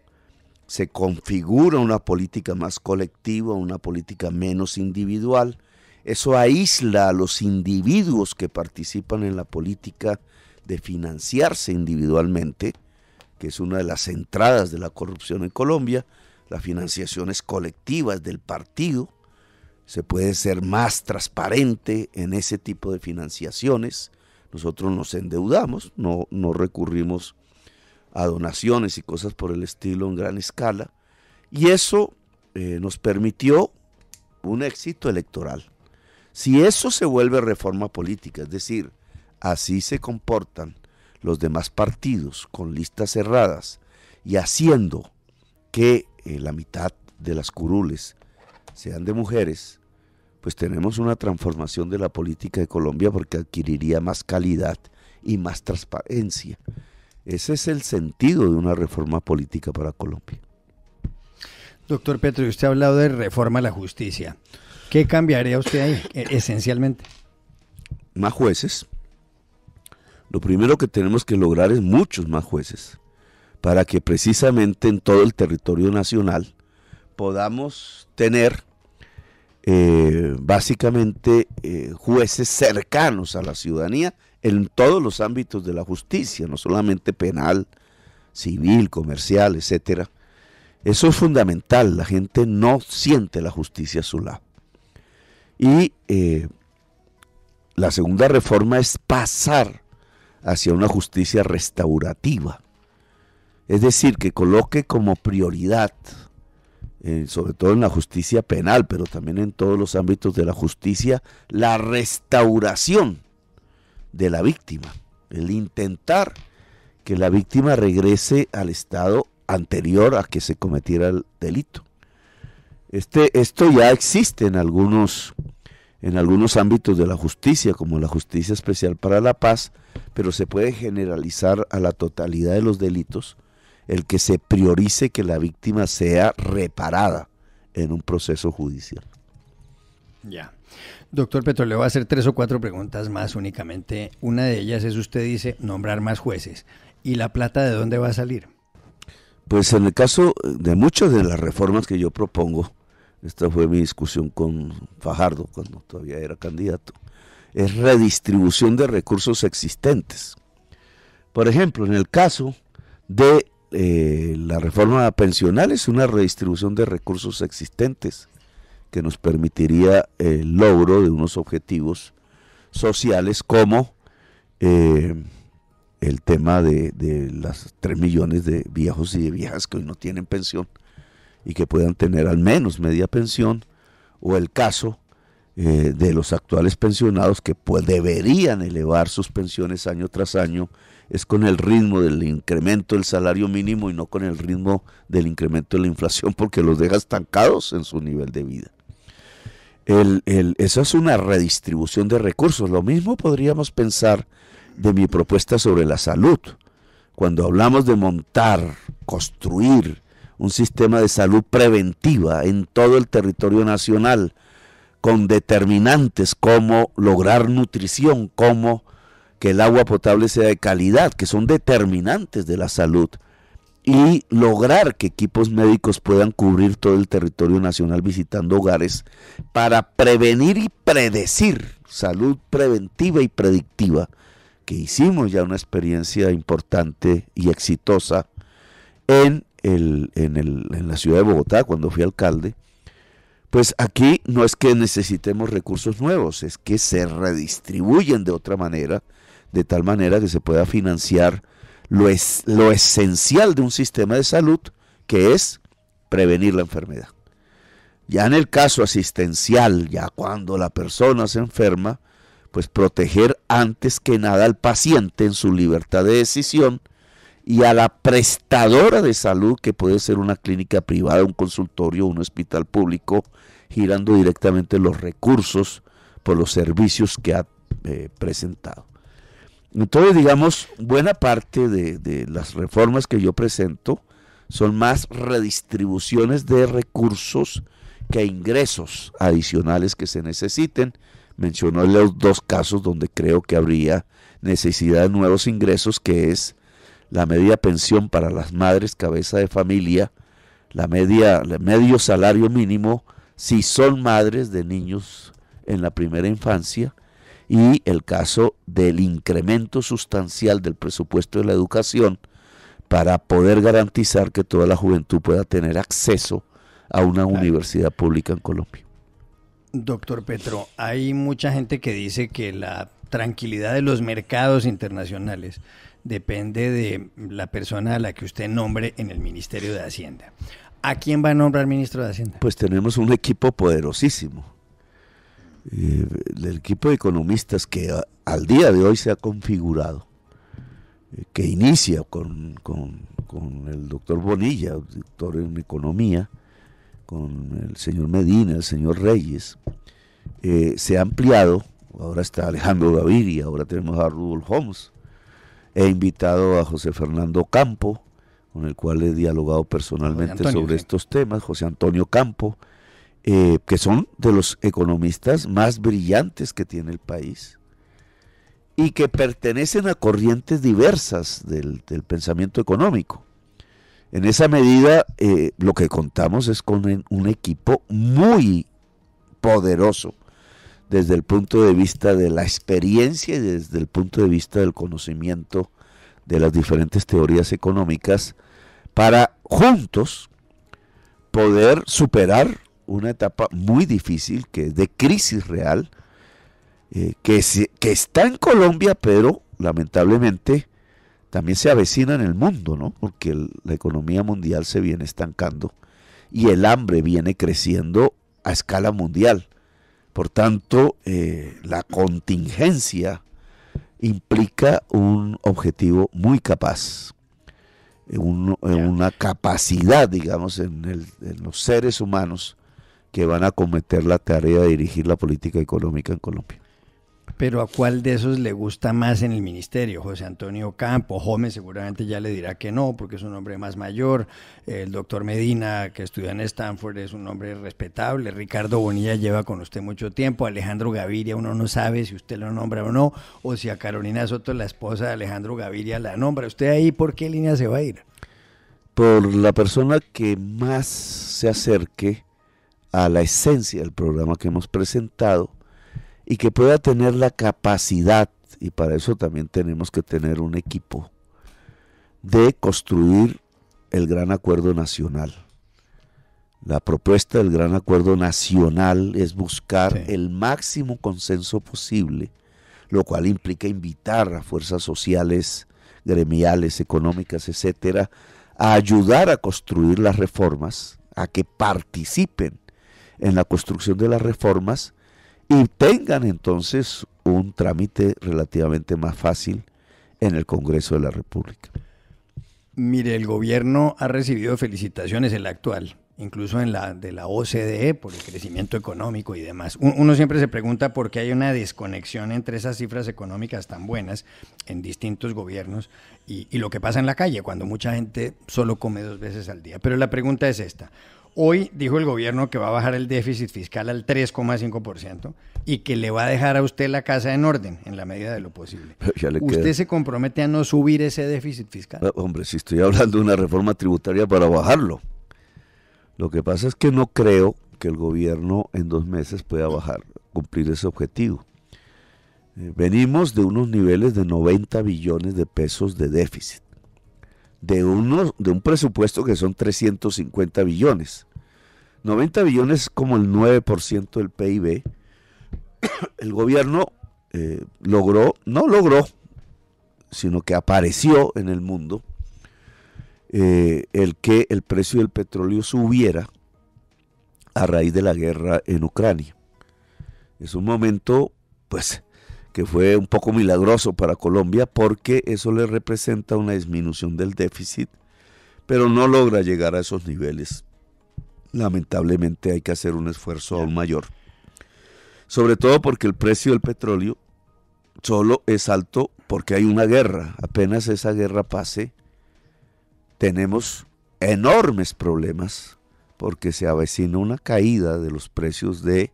Se configura una política más colectiva, una política menos individual. Eso aísla a los individuos que participan en la política de financiarse individualmente, que es una de las entradas de la corrupción en Colombia. La financiación es colectiva, es del partido. Se puede ser más transparente en ese tipo de financiaciones. Nosotros nos endeudamos, no recurrimos a donaciones y cosas por el estilo en gran escala. Y eso nos permitió un éxito electoral. Si eso se vuelve reforma política, es decir, así se comportan los demás partidos con listas cerradas y haciendo que la mitad de las curules sean de mujeres, pues tenemos una transformación de la política de Colombia porque adquiriría más calidad y más transparencia. Ese es el sentido de una reforma política para Colombia. Doctor Petro, usted ha hablado de reforma a la justicia. ¿Qué cambiaría usted ahí, esencialmente? Más jueces. Lo primero que tenemos que lograr es muchos más jueces, para que precisamente en todo el territorio nacional podamos tener básicamente jueces cercanos a la ciudadanía en todos los ámbitos de la justicia, no solamente penal, civil, comercial, etcétera. Eso es fundamental, la gente no siente la justicia a su lado. Y la segunda reforma es pasar hacia una justicia restaurativa, es decir, que coloque como prioridad, sobre todo en la justicia penal, pero también en todos los ámbitos de la justicia, la restauración de la víctima, el intentar que la víctima regrese al estado anterior a que se cometiera el delito. Esto ya existe en algunos ámbitos de la justicia, como la Justicia Especial para la Paz, pero se puede generalizar a la totalidad de los delitos el que se priorice que la víctima sea reparada en un proceso judicial. Ya. Doctor Petro, le voy a hacer 3 o 4 preguntas más únicamente. Una de ellas es, usted dice, nombrar más jueces. ¿Y la plata de dónde va a salir? Pues en el caso de muchas de las reformas que yo propongo, esta fue mi discusión con Fajardo cuando todavía era candidato, es redistribución de recursos existentes. Por ejemplo, en el caso de la reforma pensional es una redistribución de recursos existentes que nos permitiría el logro de unos objetivos sociales como el tema de las 3 millones de viejos y de viejas que hoy no tienen pensión y que puedan tener al menos media pensión, o el caso de los actuales pensionados que pues deberían elevar sus pensiones año tras año, es con el ritmo del incremento del salario mínimo y no con el ritmo del incremento de la inflación, porque los deja estancados en su nivel de vida. Eso es una redistribución de recursos. Lo mismo podríamos pensar de mi propuesta sobre la salud. Cuando hablamos de montar, construir un sistema de salud preventiva en todo el territorio nacional, con determinantes como lograr nutrición, como que el agua potable sea de calidad, que son determinantes de la salud, y lograr que equipos médicos puedan cubrir todo el territorio nacional visitando hogares para prevenir y predecir, salud preventiva y predictiva, que hicimos ya una experiencia importante y exitosa en la ciudad de Bogotá cuando fui alcalde. Pues aquí no es que necesitemos recursos nuevos, es que se redistribuyen de otra manera, de tal manera que se pueda financiar lo esencial de un sistema de salud, que es prevenir la enfermedad. Ya en el caso asistencial, ya cuando la persona se enferma, pues proteger antes que nada al paciente en su libertad de decisión y a la prestadora de salud, que puede ser una clínica privada, un consultorio, un hospital público, girando directamente los recursos por los servicios que ha presentado. Entonces, digamos, buena parte de las reformas que yo presento son más redistribuciones de recursos que ingresos adicionales que se necesiten. Mencionó los 2 casos donde creo que habría necesidad de nuevos ingresos, que es la media pensión para las madres cabeza de familia, el medio salario mínimo si son madres de niños en la primera infancia, y el caso del incremento sustancial del presupuesto de la educación para poder garantizar que toda la juventud pueda tener acceso a una universidad pública en Colombia. Doctor Petro, hay mucha gente que dice que la tranquilidad de los mercados internacionales depende de la persona a la que usted nombre en el Ministerio de Hacienda. ¿A quién va a nombrar ministro de Hacienda? Pues tenemos un equipo poderosísimo. El equipo de economistas que al día de hoy se ha configurado, que inicia con el doctor Bonilla, doctor en economía, con el señor Medina, el señor Reyes, se ha ampliado. Ahora está Alejandro Gaviria, ahora tenemos a Rudolf Homs. He invitado a José Fernando Campo, con el cual he dialogado personalmente sobre estos temas, José Antonio Campo, que son de los economistas más brillantes que tiene el país y que pertenecen a corrientes diversas del pensamiento económico. En esa medida, lo que contamos es con un equipo muy poderoso desde el punto de vista de la experiencia y desde el punto de vista del conocimiento de las diferentes teorías económicas, para juntos poder superar una etapa muy difícil, que es de crisis real, que está en Colombia, pero lamentablemente también se avecina en el mundo, ¿no? Porque la economía mundial se viene estancando y el hambre viene creciendo a escala mundial. Por tanto, la contingencia implica un objetivo muy capaz, una capacidad, digamos, en los seres humanos que van a acometer la tarea de dirigir la política económica en Colombia. Pero ¿a cuál de esos le gusta más en el ministerio? José Antonio Campo, Gómez seguramente ya le dirá que no, porque es un hombre más mayor. El doctor Medina, que estudia en Stanford, es un hombre respetable. Ricardo Bonilla lleva con usted mucho tiempo. Alejandro Gaviria, uno no sabe si usted lo nombra o no, o si a Carolina Soto, la esposa de Alejandro Gaviria, la nombra. ¿Usted ahí por qué línea se va a ir? Por la persona que más se acerque a la esencia del programa que hemos presentado y que pueda tener la capacidad, y para eso también tenemos que tener un equipo, de construir el Gran Acuerdo Nacional. La propuesta del Gran Acuerdo Nacional es buscar el máximo consenso posible, lo cual implica invitar a fuerzas sociales, gremiales, económicas, etcétera, a ayudar a construir las reformas, a que participen en la construcción de las reformas y tengan entonces un trámite relativamente más fácil en el Congreso de la República. Mire, el gobierno ha recibido felicitaciones, el actual, incluso de la OCDE, por el crecimiento económico y demás. Uno siempre se pregunta por qué hay una desconexión entre esas cifras económicas tan buenas en distintos gobiernos y lo que pasa en la calle, cuando mucha gente solo come 2 veces al día. Pero la pregunta es esta. Hoy dijo el gobierno que va a bajar el déficit fiscal al 3,5% y que le va a dejar a usted la casa en orden en la medida de lo posible. ¿Usted se compromete a no subir ese déficit fiscal? Hombre, si estoy hablando de una reforma tributaria para bajarlo. Lo que pasa es que no creo que el gobierno en 2 meses pueda cumplir ese objetivo. Venimos de unos niveles de 90 billones de pesos de déficit. De un presupuesto que son 350 billones. 90 billones es como el 9% del PIB. El gobierno no logró, sino que apareció en el mundo el que el precio del petróleo subiera a raíz de la guerra en Ucrania. Es un momento, pues, que fue un poco milagroso para Colombia porque eso le representa una disminución del déficit, pero no logra llegar a esos niveles. Lamentablemente hay que hacer un esfuerzo aún mayor. Sobre todo porque el precio del petróleo solo es alto porque hay una guerra. Apenas esa guerra pase, tenemos enormes problemas porque se avecina una caída de los precios de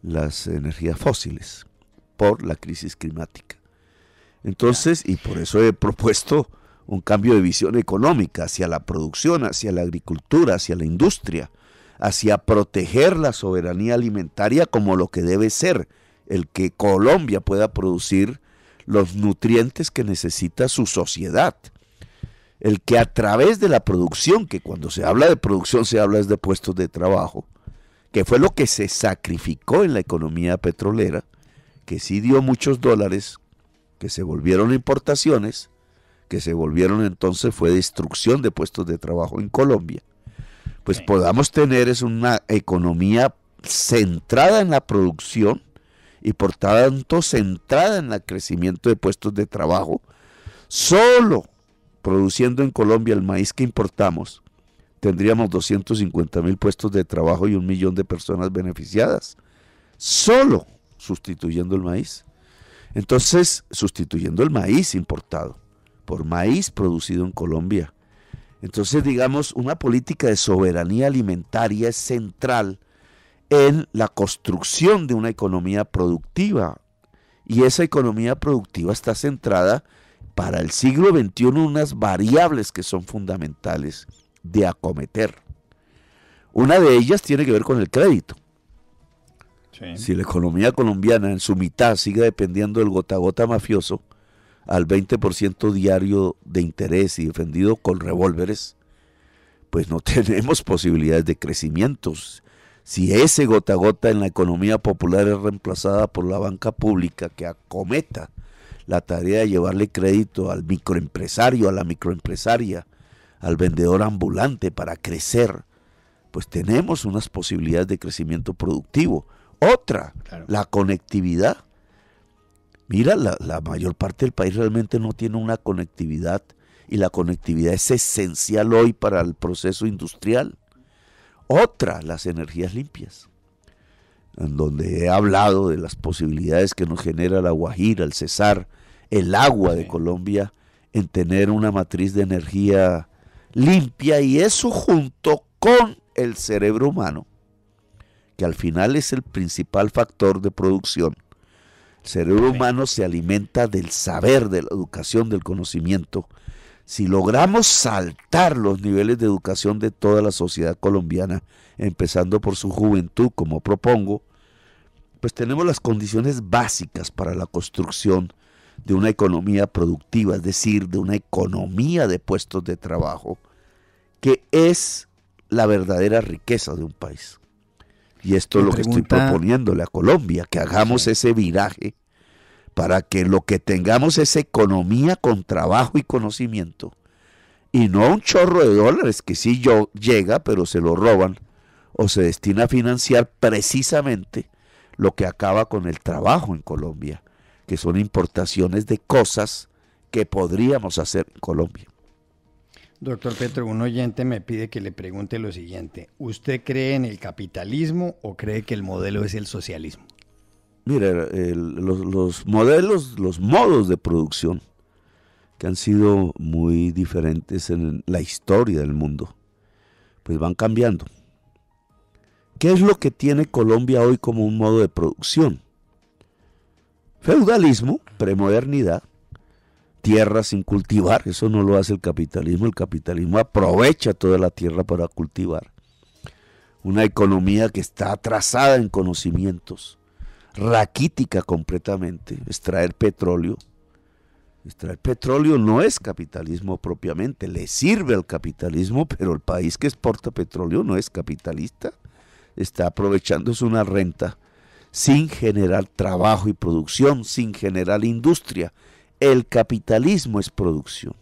las energías fósiles por la crisis climática. Entonces, y por eso he propuesto un cambio de visión económica hacia la producción, hacia la agricultura, hacia la industria, hacia proteger la soberanía alimentaria como lo que debe ser, el que Colombia pueda producir los nutrientes que necesita su sociedad. El que a través de la producción, que cuando se habla de producción se habla de puestos de trabajo, que fue lo que se sacrificó en la economía petrolera, que sí dio muchos dólares, que se volvieron importaciones, que se volvieron entonces fue destrucción de puestos de trabajo en Colombia, pues podamos tener es una economía centrada en la producción y por tanto centrada en el crecimiento de puestos de trabajo. Solo produciendo en Colombia el maíz que importamos, tendríamos 250,000 puestos de trabajo y 1 millón de personas beneficiadas. Solo sustituyendo el maíz. Entonces, sustituyendo el maíz importado por maíz producido en Colombia. Entonces, digamos, una política de soberanía alimentaria es central en la construcción de una economía productiva. Y esa economía productiva está centrada para el siglo XXI en unas variables que son fundamentales de acometer. Una de ellas tiene que ver con el crédito. Sí. Si la economía colombiana en su mitad sigue dependiendo del gota a gota mafioso, al 20% diario de interés y defendido con revólveres, pues no tenemos posibilidades de crecimiento. Si ese gota a gota en la economía popular es reemplazada por la banca pública que acometa la tarea de llevarle crédito al microempresario, a la microempresaria, al vendedor ambulante para crecer, pues tenemos unas posibilidades de crecimiento productivo. Otra, claro, la conectividad. Mira, la mayor parte del país realmente no tiene una conectividad y la conectividad es esencial hoy para el proceso industrial. Otra, las energías limpias, en donde he hablado de las posibilidades que nos genera la Guajira, el Cesar, el agua de Colombia, en tener una matriz de energía limpia, y eso junto con el cerebro humano, que al final es el principal factor de producción. El cerebro humano se alimenta del saber, de la educación, del conocimiento. Si logramos saltar los niveles de educación de toda la sociedad colombiana, empezando por su juventud, como propongo, pues tenemos las condiciones básicas para la construcción de una economía productiva, es decir, de una economía de puestos de trabajo que es la verdadera riqueza de un país. Y esto es lo que estoy proponiéndole a Colombia, que hagamos ese viraje para que lo que tengamos es economía con trabajo y conocimiento, y no un chorro de dólares que sí llega, pero se lo roban o se destina a financiar precisamente lo que acaba con el trabajo en Colombia, que son importaciones de cosas que podríamos hacer en Colombia. Doctor Petro, un oyente me pide que le pregunte lo siguiente: ¿usted cree en el capitalismo o cree que el modelo es el socialismo? Mira, los modos de producción que han sido muy diferentes en la historia del mundo, pues van cambiando. ¿Qué es lo que tiene Colombia hoy como un modo de producción? Feudalismo, premodernidad, tierra sin cultivar, eso no lo hace el capitalismo aprovecha toda la tierra para cultivar. Una economía que está atrasada en conocimientos, raquítica completamente, extraer petróleo no es capitalismo propiamente, le sirve al capitalismo, pero el país que exporta petróleo no es capitalista, está aprovechando una renta sin generar trabajo y producción, sin generar industria. El capitalismo es producción.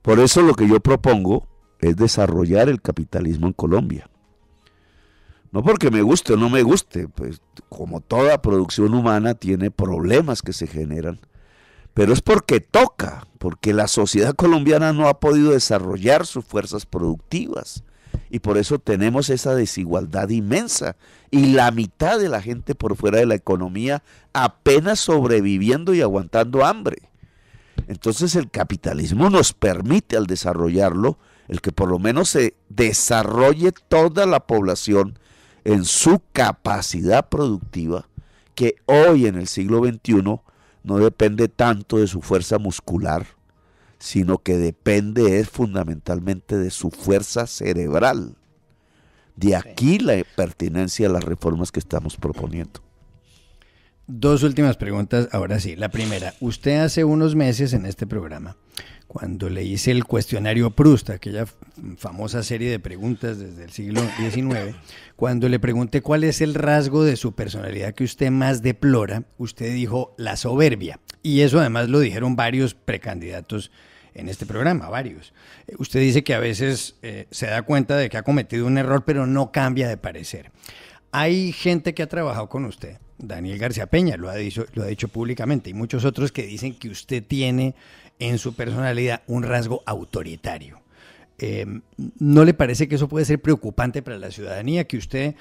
Por eso lo que yo propongo es desarrollar el capitalismo en Colombia. No porque me guste o no me guste, pues como toda producción humana tiene problemas que se generan, pero es porque toca, porque la sociedad colombiana no ha podido desarrollar sus fuerzas productivas y por eso tenemos esa desigualdad inmensa y la mitad de la gente por fuera de la economía apenas sobreviviendo y aguantando hambre. Entonces el capitalismo nos permite al desarrollarlo, el que por lo menos se desarrolle toda la población en su capacidad productiva, que hoy en el siglo XXI no depende tanto de su fuerza muscular, sino que depende fundamentalmente de su fuerza cerebral. De aquí la pertinencia a las reformas que estamos proponiendo. Dos últimas preguntas, ahora sí. La primera, usted hace unos meses en este programa, cuando le hice el cuestionario Proust, aquella famosa serie de preguntas desde el siglo XIX, cuando le pregunté cuál es el rasgo de su personalidad que usted más deplora, usted dijo la soberbia. Y eso además lo dijeron varios precandidatos en este programa, varios. Usted dice que a veces se da cuenta de que ha cometido un error, pero no cambia de parecer. Hay gente que ha trabajado con usted, Daniel García Peña lo ha dicho públicamente, y muchos otros que dicen que usted tiene en su personalidad un rasgo autoritario. ¿No le parece que eso puede ser preocupante para la ciudadanía, que usted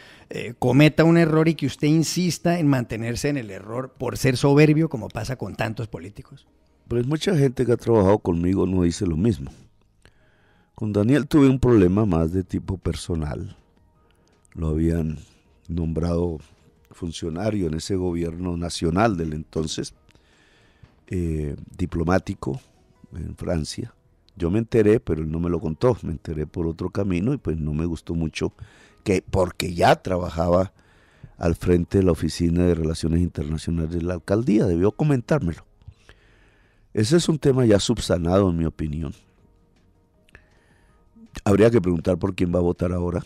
cometa un error y que usted insista en mantenerse en el error por ser soberbio, como pasa con tantos políticos? Pues mucha gente que ha trabajado conmigo no dice lo mismo. Con Daniel tuve un problema más de tipo personal. Lo habían nombrado funcionario en ese gobierno nacional del entonces, diplomático en Francia. Yo me enteré, pero él no me lo contó, me enteré por otro camino y pues no me gustó mucho, porque ya trabajaba al frente de la Oficina de Relaciones Internacionales de la Alcaldía, debió comentármelo. Ese es un tema ya subsanado, en mi opinión. Habría que preguntar por quién va a votar ahora.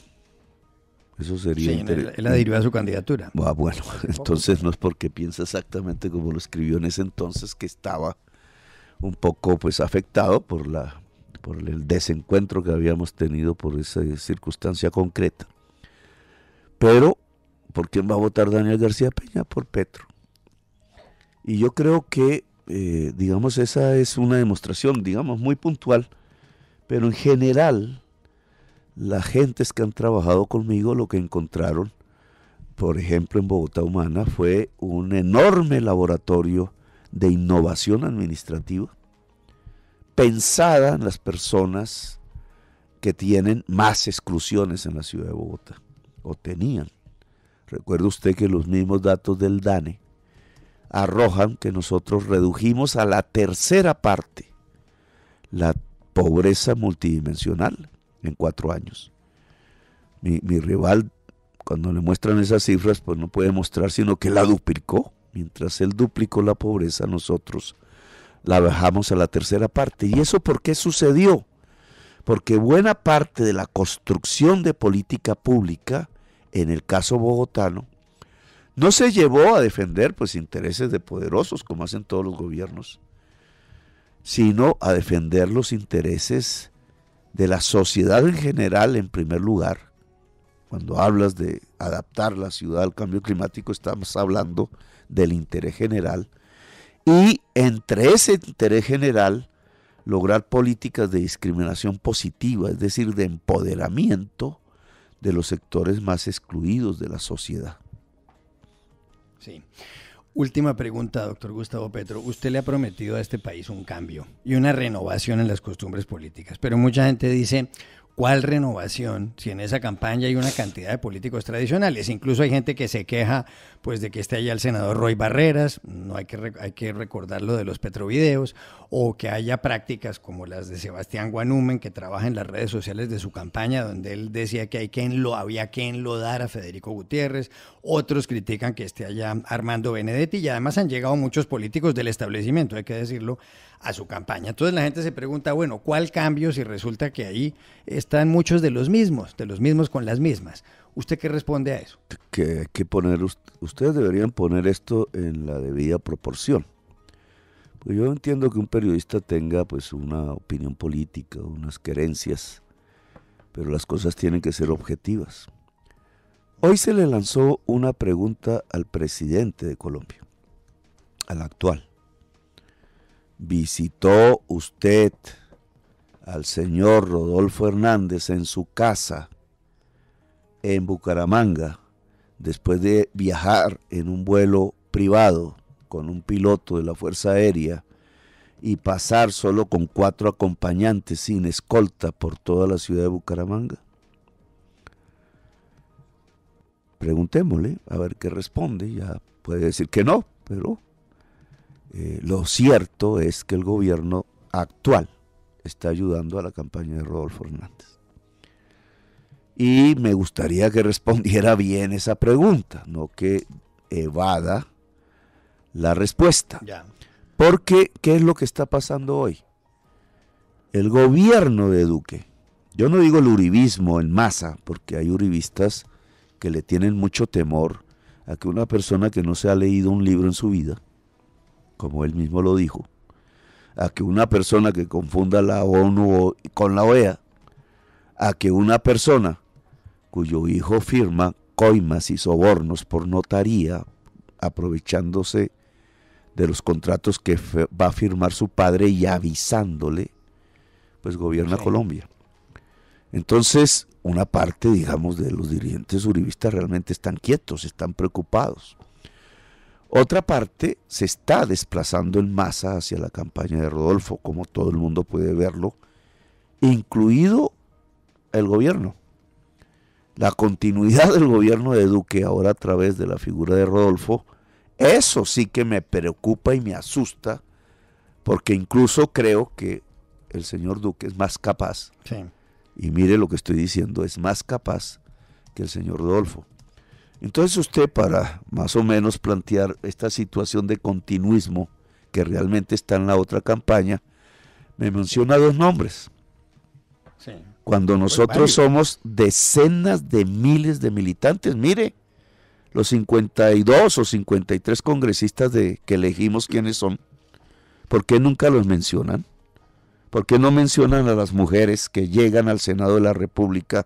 Eso sería interesante. Él adhirió a su candidatura. Bueno, entonces no es porque piensa exactamente como lo escribió en ese entonces, que estaba un poco pues afectado por el desencuentro que habíamos tenido por esa circunstancia concreta. Pero, ¿por quién va a votar Daniel García Peña? Por Petro. Y yo creo que, digamos, esa es una demostración, digamos, muy puntual, pero en general, las gentes que han trabajado conmigo lo que encontraron, por ejemplo en Bogotá Humana, fue un enorme laboratorio de innovación administrativa pensada en las personas que tienen más exclusiones en la ciudad de Bogotá, o tenían. Recuerde usted que los mismos datos del DANE arrojan que nosotros redujimos a la tercera parte la pobreza multidimensional en 4 años. Mi rival, cuando le muestran esas cifras, pues no puede mostrar sino que la duplicó. Mientras él duplicó la pobreza, nosotros la bajamos a la tercera parte. ¿Y eso por qué sucedió? porque buena parte de la construcción de política pública, en el caso bogotano, no se llevó a defender pues intereses de poderosos, como hacen todos los gobiernos, sino a defender los intereses de la sociedad en general en primer lugar. Cuando hablas de adaptar la ciudad al cambio climático, estamos hablando del interés general, y entre ese interés general lograr políticas de discriminación positiva, es decir, de empoderamiento de los sectores más excluidos de la sociedad. Sí. Última pregunta, doctor Gustavo Petro. Usted le ha prometido a este país un cambio y una renovación en las costumbres políticas, pero mucha gente dice, ¿cuál renovación si en esa campaña hay una cantidad de políticos tradicionales? Incluso hay gente que se queja pues de que esté allá el senador Roy Barreras, no hay que recordar lo de los petrovideos, o que haya prácticas como las de Sebastián Guanumen, que trabaja en las redes sociales de su campaña, donde él decía que había que enlodar a Federico Gutiérrez. Otros critican que esté allá Armando Benedetti, y además han llegado muchos políticos del establecimiento, hay que decirlo, a su campaña. Entonces la gente se pregunta, bueno, ¿cuál cambio si resulta que ahí están muchos de los mismos con las mismas? ¿Usted qué responde a eso? Que hay que poner, ustedes deberían poner esto en la debida proporción. Pues yo entiendo que un periodista tenga pues una opinión política, unas querencias, pero las cosas tienen que ser objetivas. Hoy se le lanzó una pregunta al presidente de Colombia, al actual. ¿Visitó usted al señor Rodolfo Hernández en su casa en Bucaramanga después de viajar en un vuelo privado con un piloto de la Fuerza Aérea y pasar solo con 4 acompañantes sin escolta por toda la ciudad de Bucaramanga? Preguntémosle a ver qué responde. Ya puede decir que no, pero lo cierto es que el gobierno actual está ayudando a la campaña de Rodolfo Hernández. Y me gustaría que respondiera bien esa pregunta, no que evada la respuesta. Ya. Porque, ¿qué es lo que está pasando hoy? El gobierno de Duque, yo no digo el uribismo en masa, porque hay uribistas que le tienen mucho temor a que una persona que no se ha leído un libro en su vida, como él mismo lo dijo, a que una persona que confunda la ONU con la OEA, a que una persona cuyo hijo firma coimas y sobornos por notaría, aprovechándose de los contratos que va a firmar su padre y avisándole, pues gobierna Colombia. Entonces, una parte, digamos, de los dirigentes uribistas realmente están quietos, están preocupados. Otra parte se está desplazando en masa hacia la campaña de Rodolfo, como todo el mundo puede verlo, incluido el gobierno. La continuidad del gobierno de Duque ahora a través de la figura de Rodolfo, eso sí que me preocupa y me asusta, porque incluso creo que el señor Duque es más capaz, y mire lo que estoy diciendo, es más capaz que el señor Rodolfo. Entonces usted, para más o menos plantear esta situación de continuismo que realmente está en la otra campaña, me menciona 2 nombres. Sí. Cuando nosotros somos decenas de miles de militantes, mire, los 52 o 53 congresistas que elegimos quiénes son, ¿por qué nunca los mencionan? ¿Por qué no mencionan a las mujeres que llegan al Senado de la República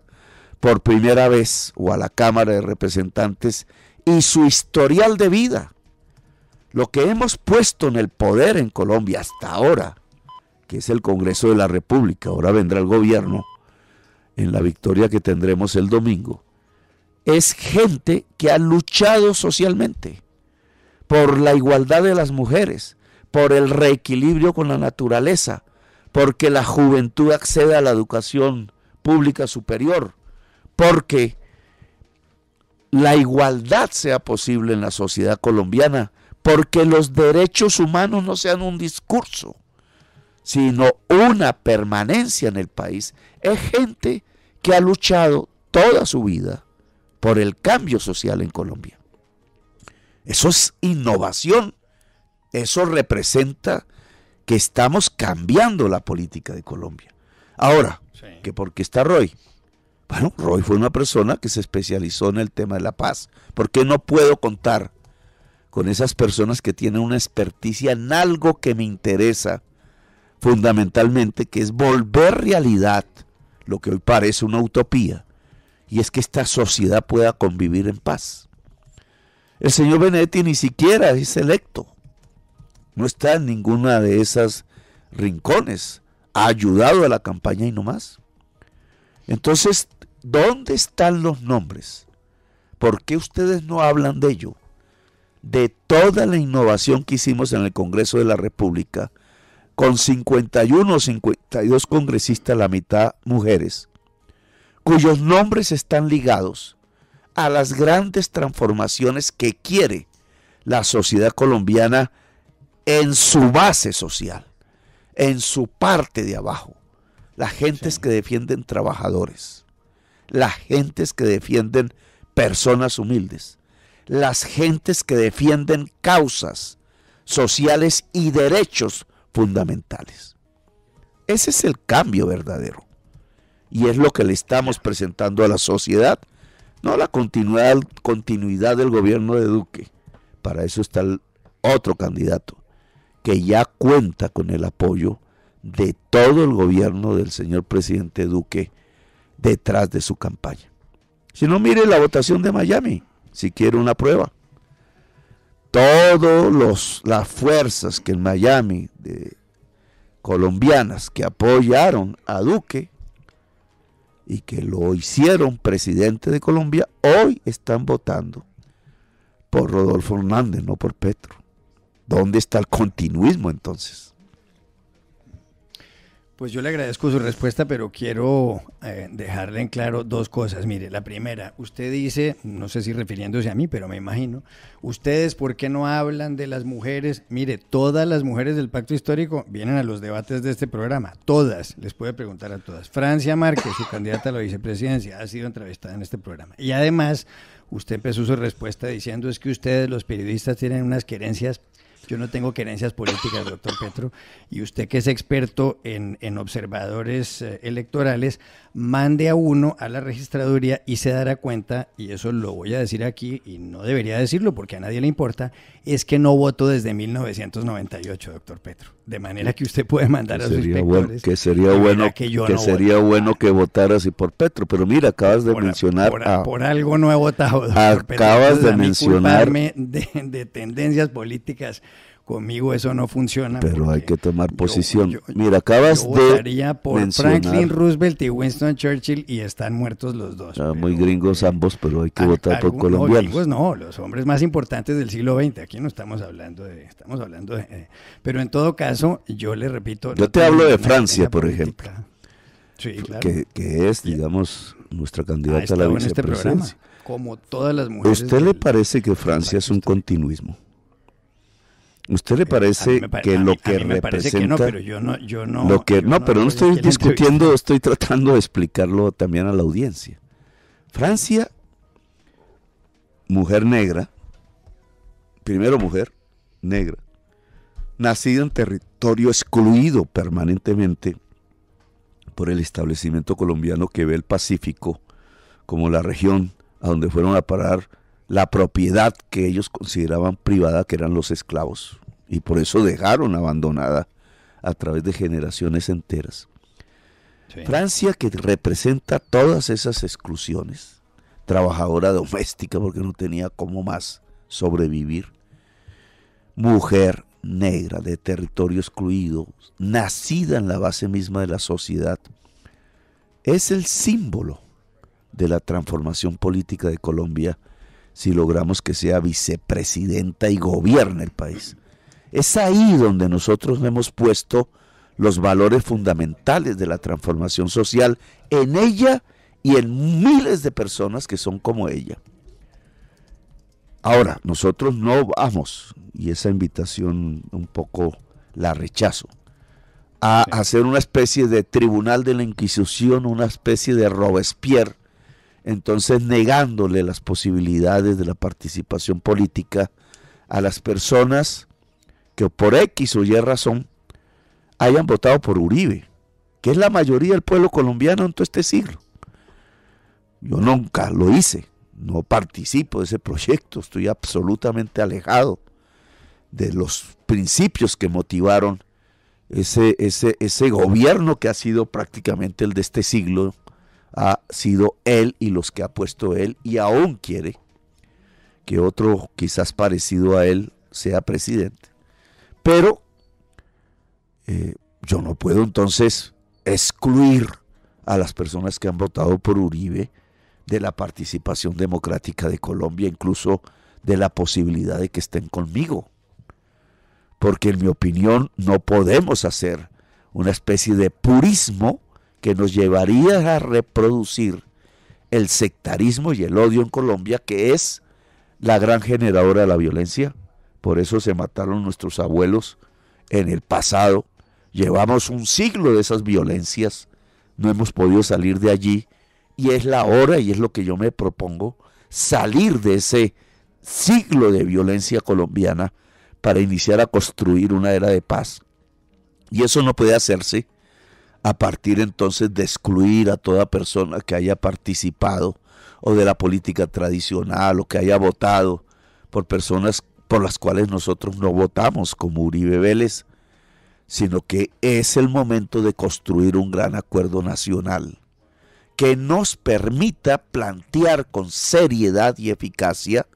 por primera vez o a la Cámara de Representantes y su historial de vida? Lo que hemos puesto en el poder en Colombia hasta ahora, que es el Congreso de la República, ahora vendrá el gobierno en la victoria que tendremos el domingo, es gente que ha luchado socialmente por la igualdad de las mujeres, por el reequilibrio con la naturaleza, porque la juventud acceda a la educación pública superior, porque la igualdad sea posible en la sociedad colombiana, porque los derechos humanos no sean un discurso, sino una permanencia en el país. Es gente que ha luchado toda su vida por el cambio social en Colombia. Eso es innovación, eso representa que estamos cambiando la política de Colombia. Ahora, que porque está Roy. Bueno, Roy fue una persona que se especializó en el tema de la paz. ¿Por qué no puedo contar con esas personas que tienen una experticia en algo que me interesa fundamentalmente, que es volver realidad lo que hoy parece una utopía, y es que esta sociedad pueda convivir en paz? El señor Benedetti ni siquiera es electo, no está en ninguna de esas rincones, ha ayudado a la campaña y no más. Entonces, ¿dónde están los nombres? ¿Por qué ustedes no hablan de ello? De toda la innovación que hicimos en el Congreso de la República, con 51 o 52 congresistas, la mitad mujeres, cuyos nombres están ligados a las grandes transformaciones que quiere la sociedad colombiana en su base social, en su parte de abajo. Las gentes que defienden trabajadores, las gentes que defienden personas humildes, las gentes que defienden causas sociales y derechos fundamentales. Ese es el cambio verdadero. Y es lo que le estamos presentando a la sociedad, no la continuidad del gobierno de Duque. Para eso está el otro candidato, que ya cuenta con el apoyo de todo el gobierno del señor presidente Duque detrás de su campaña. Si no, mire la votación de Miami, si quiere una prueba. Todas las fuerzas que en Miami, colombianas, que apoyaron a Duque y que lo hicieron presidente de Colombia, hoy están votando por Rodolfo Hernández, no por Petro. ¿Dónde está el continuismo entonces? Pues yo le agradezco su respuesta, pero quiero dejarle en claro dos cosas. Mire, la primera, usted dice, no sé si refiriéndose a mí, pero me imagino, ustedes, ¿por qué no hablan de las mujeres? Mire, todas las mujeres del Pacto Histórico vienen a los debates de este programa, todas, les puede preguntar a todas. Francia Márquez, su candidata a la vicepresidencia, ha sido entrevistada en este programa. Y además, usted empezó su respuesta diciendo es que ustedes, los periodistas, tienen unas querencias. Yo no tengo querencias políticas, doctor Petro, y usted, que es experto en observadores electorales, mande a uno a la registraduría y se dará cuenta, y eso lo voy a decir aquí, y no debería decirlo porque a nadie le importa, es que no voto desde 1998, doctor Petro. De manera que usted puede mandar a sus inspectores. Que sería bueno que votara así por Petro, pero mira, acabas de mencionar... Por algo no he votado, doctor Petro. Acabas de mencionar... De tendencias políticas, conmigo eso no funciona. Pero hay que tomar posición. Mira, acabas de votaría por mencionar... Franklin Roosevelt y Winston Churchill, y están muertos los dos. Muy gringos ambos, pero hay que votar por colombianos. No, gringos no, los hombres más importantes del siglo XX. Aquí no estamos hablando de... pero en todo caso, yo le repito... Yo te hablo de Francia, por ejemplo. Sí, claro. Que es, digamos, nuestra candidata a la vicepresidencia. Como todas las mujeres. ¿Usted le parece que Francia es un continuismo? ¿Usted le parece que lo que representa... Me parece que no, pero yo no... pero no estoy discutiendo, estoy tratando de explicarlo también a la audiencia. Francia, mujer negra, primero mujer negra, nacida en territorio excluido permanentemente por el establecimiento colombiano que ve el Pacífico como la región a donde fueron a parar la propiedad que ellos consideraban privada, que eran los esclavos, y por eso dejaron abandonada a través de generaciones enteras. Sí. Francia, que representa todas esas exclusiones, trabajadora doméstica porque no tenía cómo más sobrevivir, mujer negra de territorio excluido, nacida en la base misma de la sociedad, es el símbolo de la transformación política de Colombia si logramos que sea vicepresidenta y gobierne el país. Es ahí donde nosotros hemos puesto los valores fundamentales de la transformación social en ella y en miles de personas que son como ella. Ahora, nosotros no vamos, y esa invitación un poco la rechazo, a hacer una especie de tribunal de la Inquisición, una especie de Robespierre, entonces negándole las posibilidades de la participación política a las personas que por X o Y razón hayan votado por Uribe, que es la mayoría del pueblo colombiano en todo este siglo. Yo nunca lo hice, no participo de ese proyecto, estoy absolutamente alejado de los principios que motivaron ese gobierno que ha sido prácticamente el de este siglo. Ha sido él y los que ha puesto él, y aún quiere que otro quizás parecido a él sea presidente. Pero yo no puedo entonces excluir a las personas que han votado por Uribe de la participación democrática de Colombia, incluso de la posibilidad de que estén conmigo. Porque en mi opinión no podemos hacer una especie de purismo que nos llevaría a reproducir el sectarismo y el odio en Colombia, que es la gran generadora de la violencia. Por eso se mataron nuestros abuelos en el pasado. Llevamos un siglo de esas violencias, no hemos podido salir de allí, y es la hora, y es lo que yo me propongo, salir de ese siglo de violencia colombiana para iniciar a construir una era de paz. Y eso no puede hacerse a partir entonces de excluir a toda persona que haya participado o de la política tradicional o que haya votado por personas por las cuales nosotros no votamos, como Uribe Vélez, sino que es el momento de construir un gran acuerdo nacional que nos permita plantear con seriedad y eficacia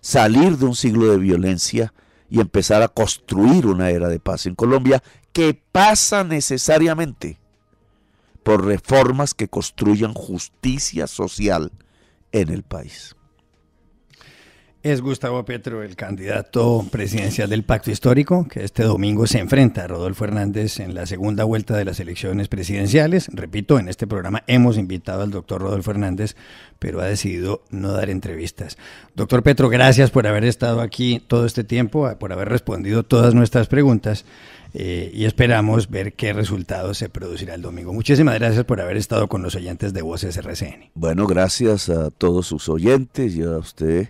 salir de un siglo de violencia y empezar a construir una era de paz en Colombia, que pasa necesariamente por reformas que construyan justicia social en el país. Es Gustavo Petro, el candidato presidencial del Pacto Histórico, que este domingo se enfrenta a Rodolfo Hernández en la segunda vuelta de las elecciones presidenciales. Repito, en este programa hemos invitado al doctor Rodolfo Hernández, pero ha decidido no dar entrevistas. Doctor Petro, gracias por haber estado aquí todo este tiempo, por haber respondido todas nuestras preguntas, y esperamos ver qué resultados se producirá el domingo. Muchísimas gracias por haber estado con los oyentes de Voces RCN. Bueno, gracias a todos sus oyentes y a usted,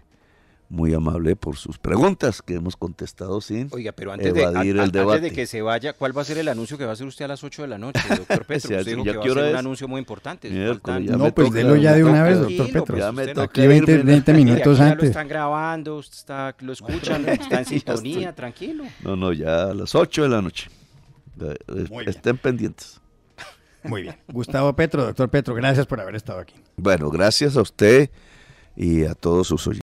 muy amable por sus preguntas que hemos contestado sin evadir el debate. Antes de que se vaya, ¿cuál va a ser el anuncio que va a hacer usted a las 8 de la noche, doctor Petro? Usted dijo que va a ser un anuncio muy importante. No, pues délo ya de una vez, doctor Petro. Ya me toca aquí 20 minutos aquí antes. Ya lo están grabando, usted lo escuchan, está en sintonía, tranquilo. No, ya a las 8 de la noche. Estén pendientes. Muy bien. Gustavo Petro, doctor Petro, gracias por haber estado aquí. Bueno, gracias a usted y a todos sus oyentes.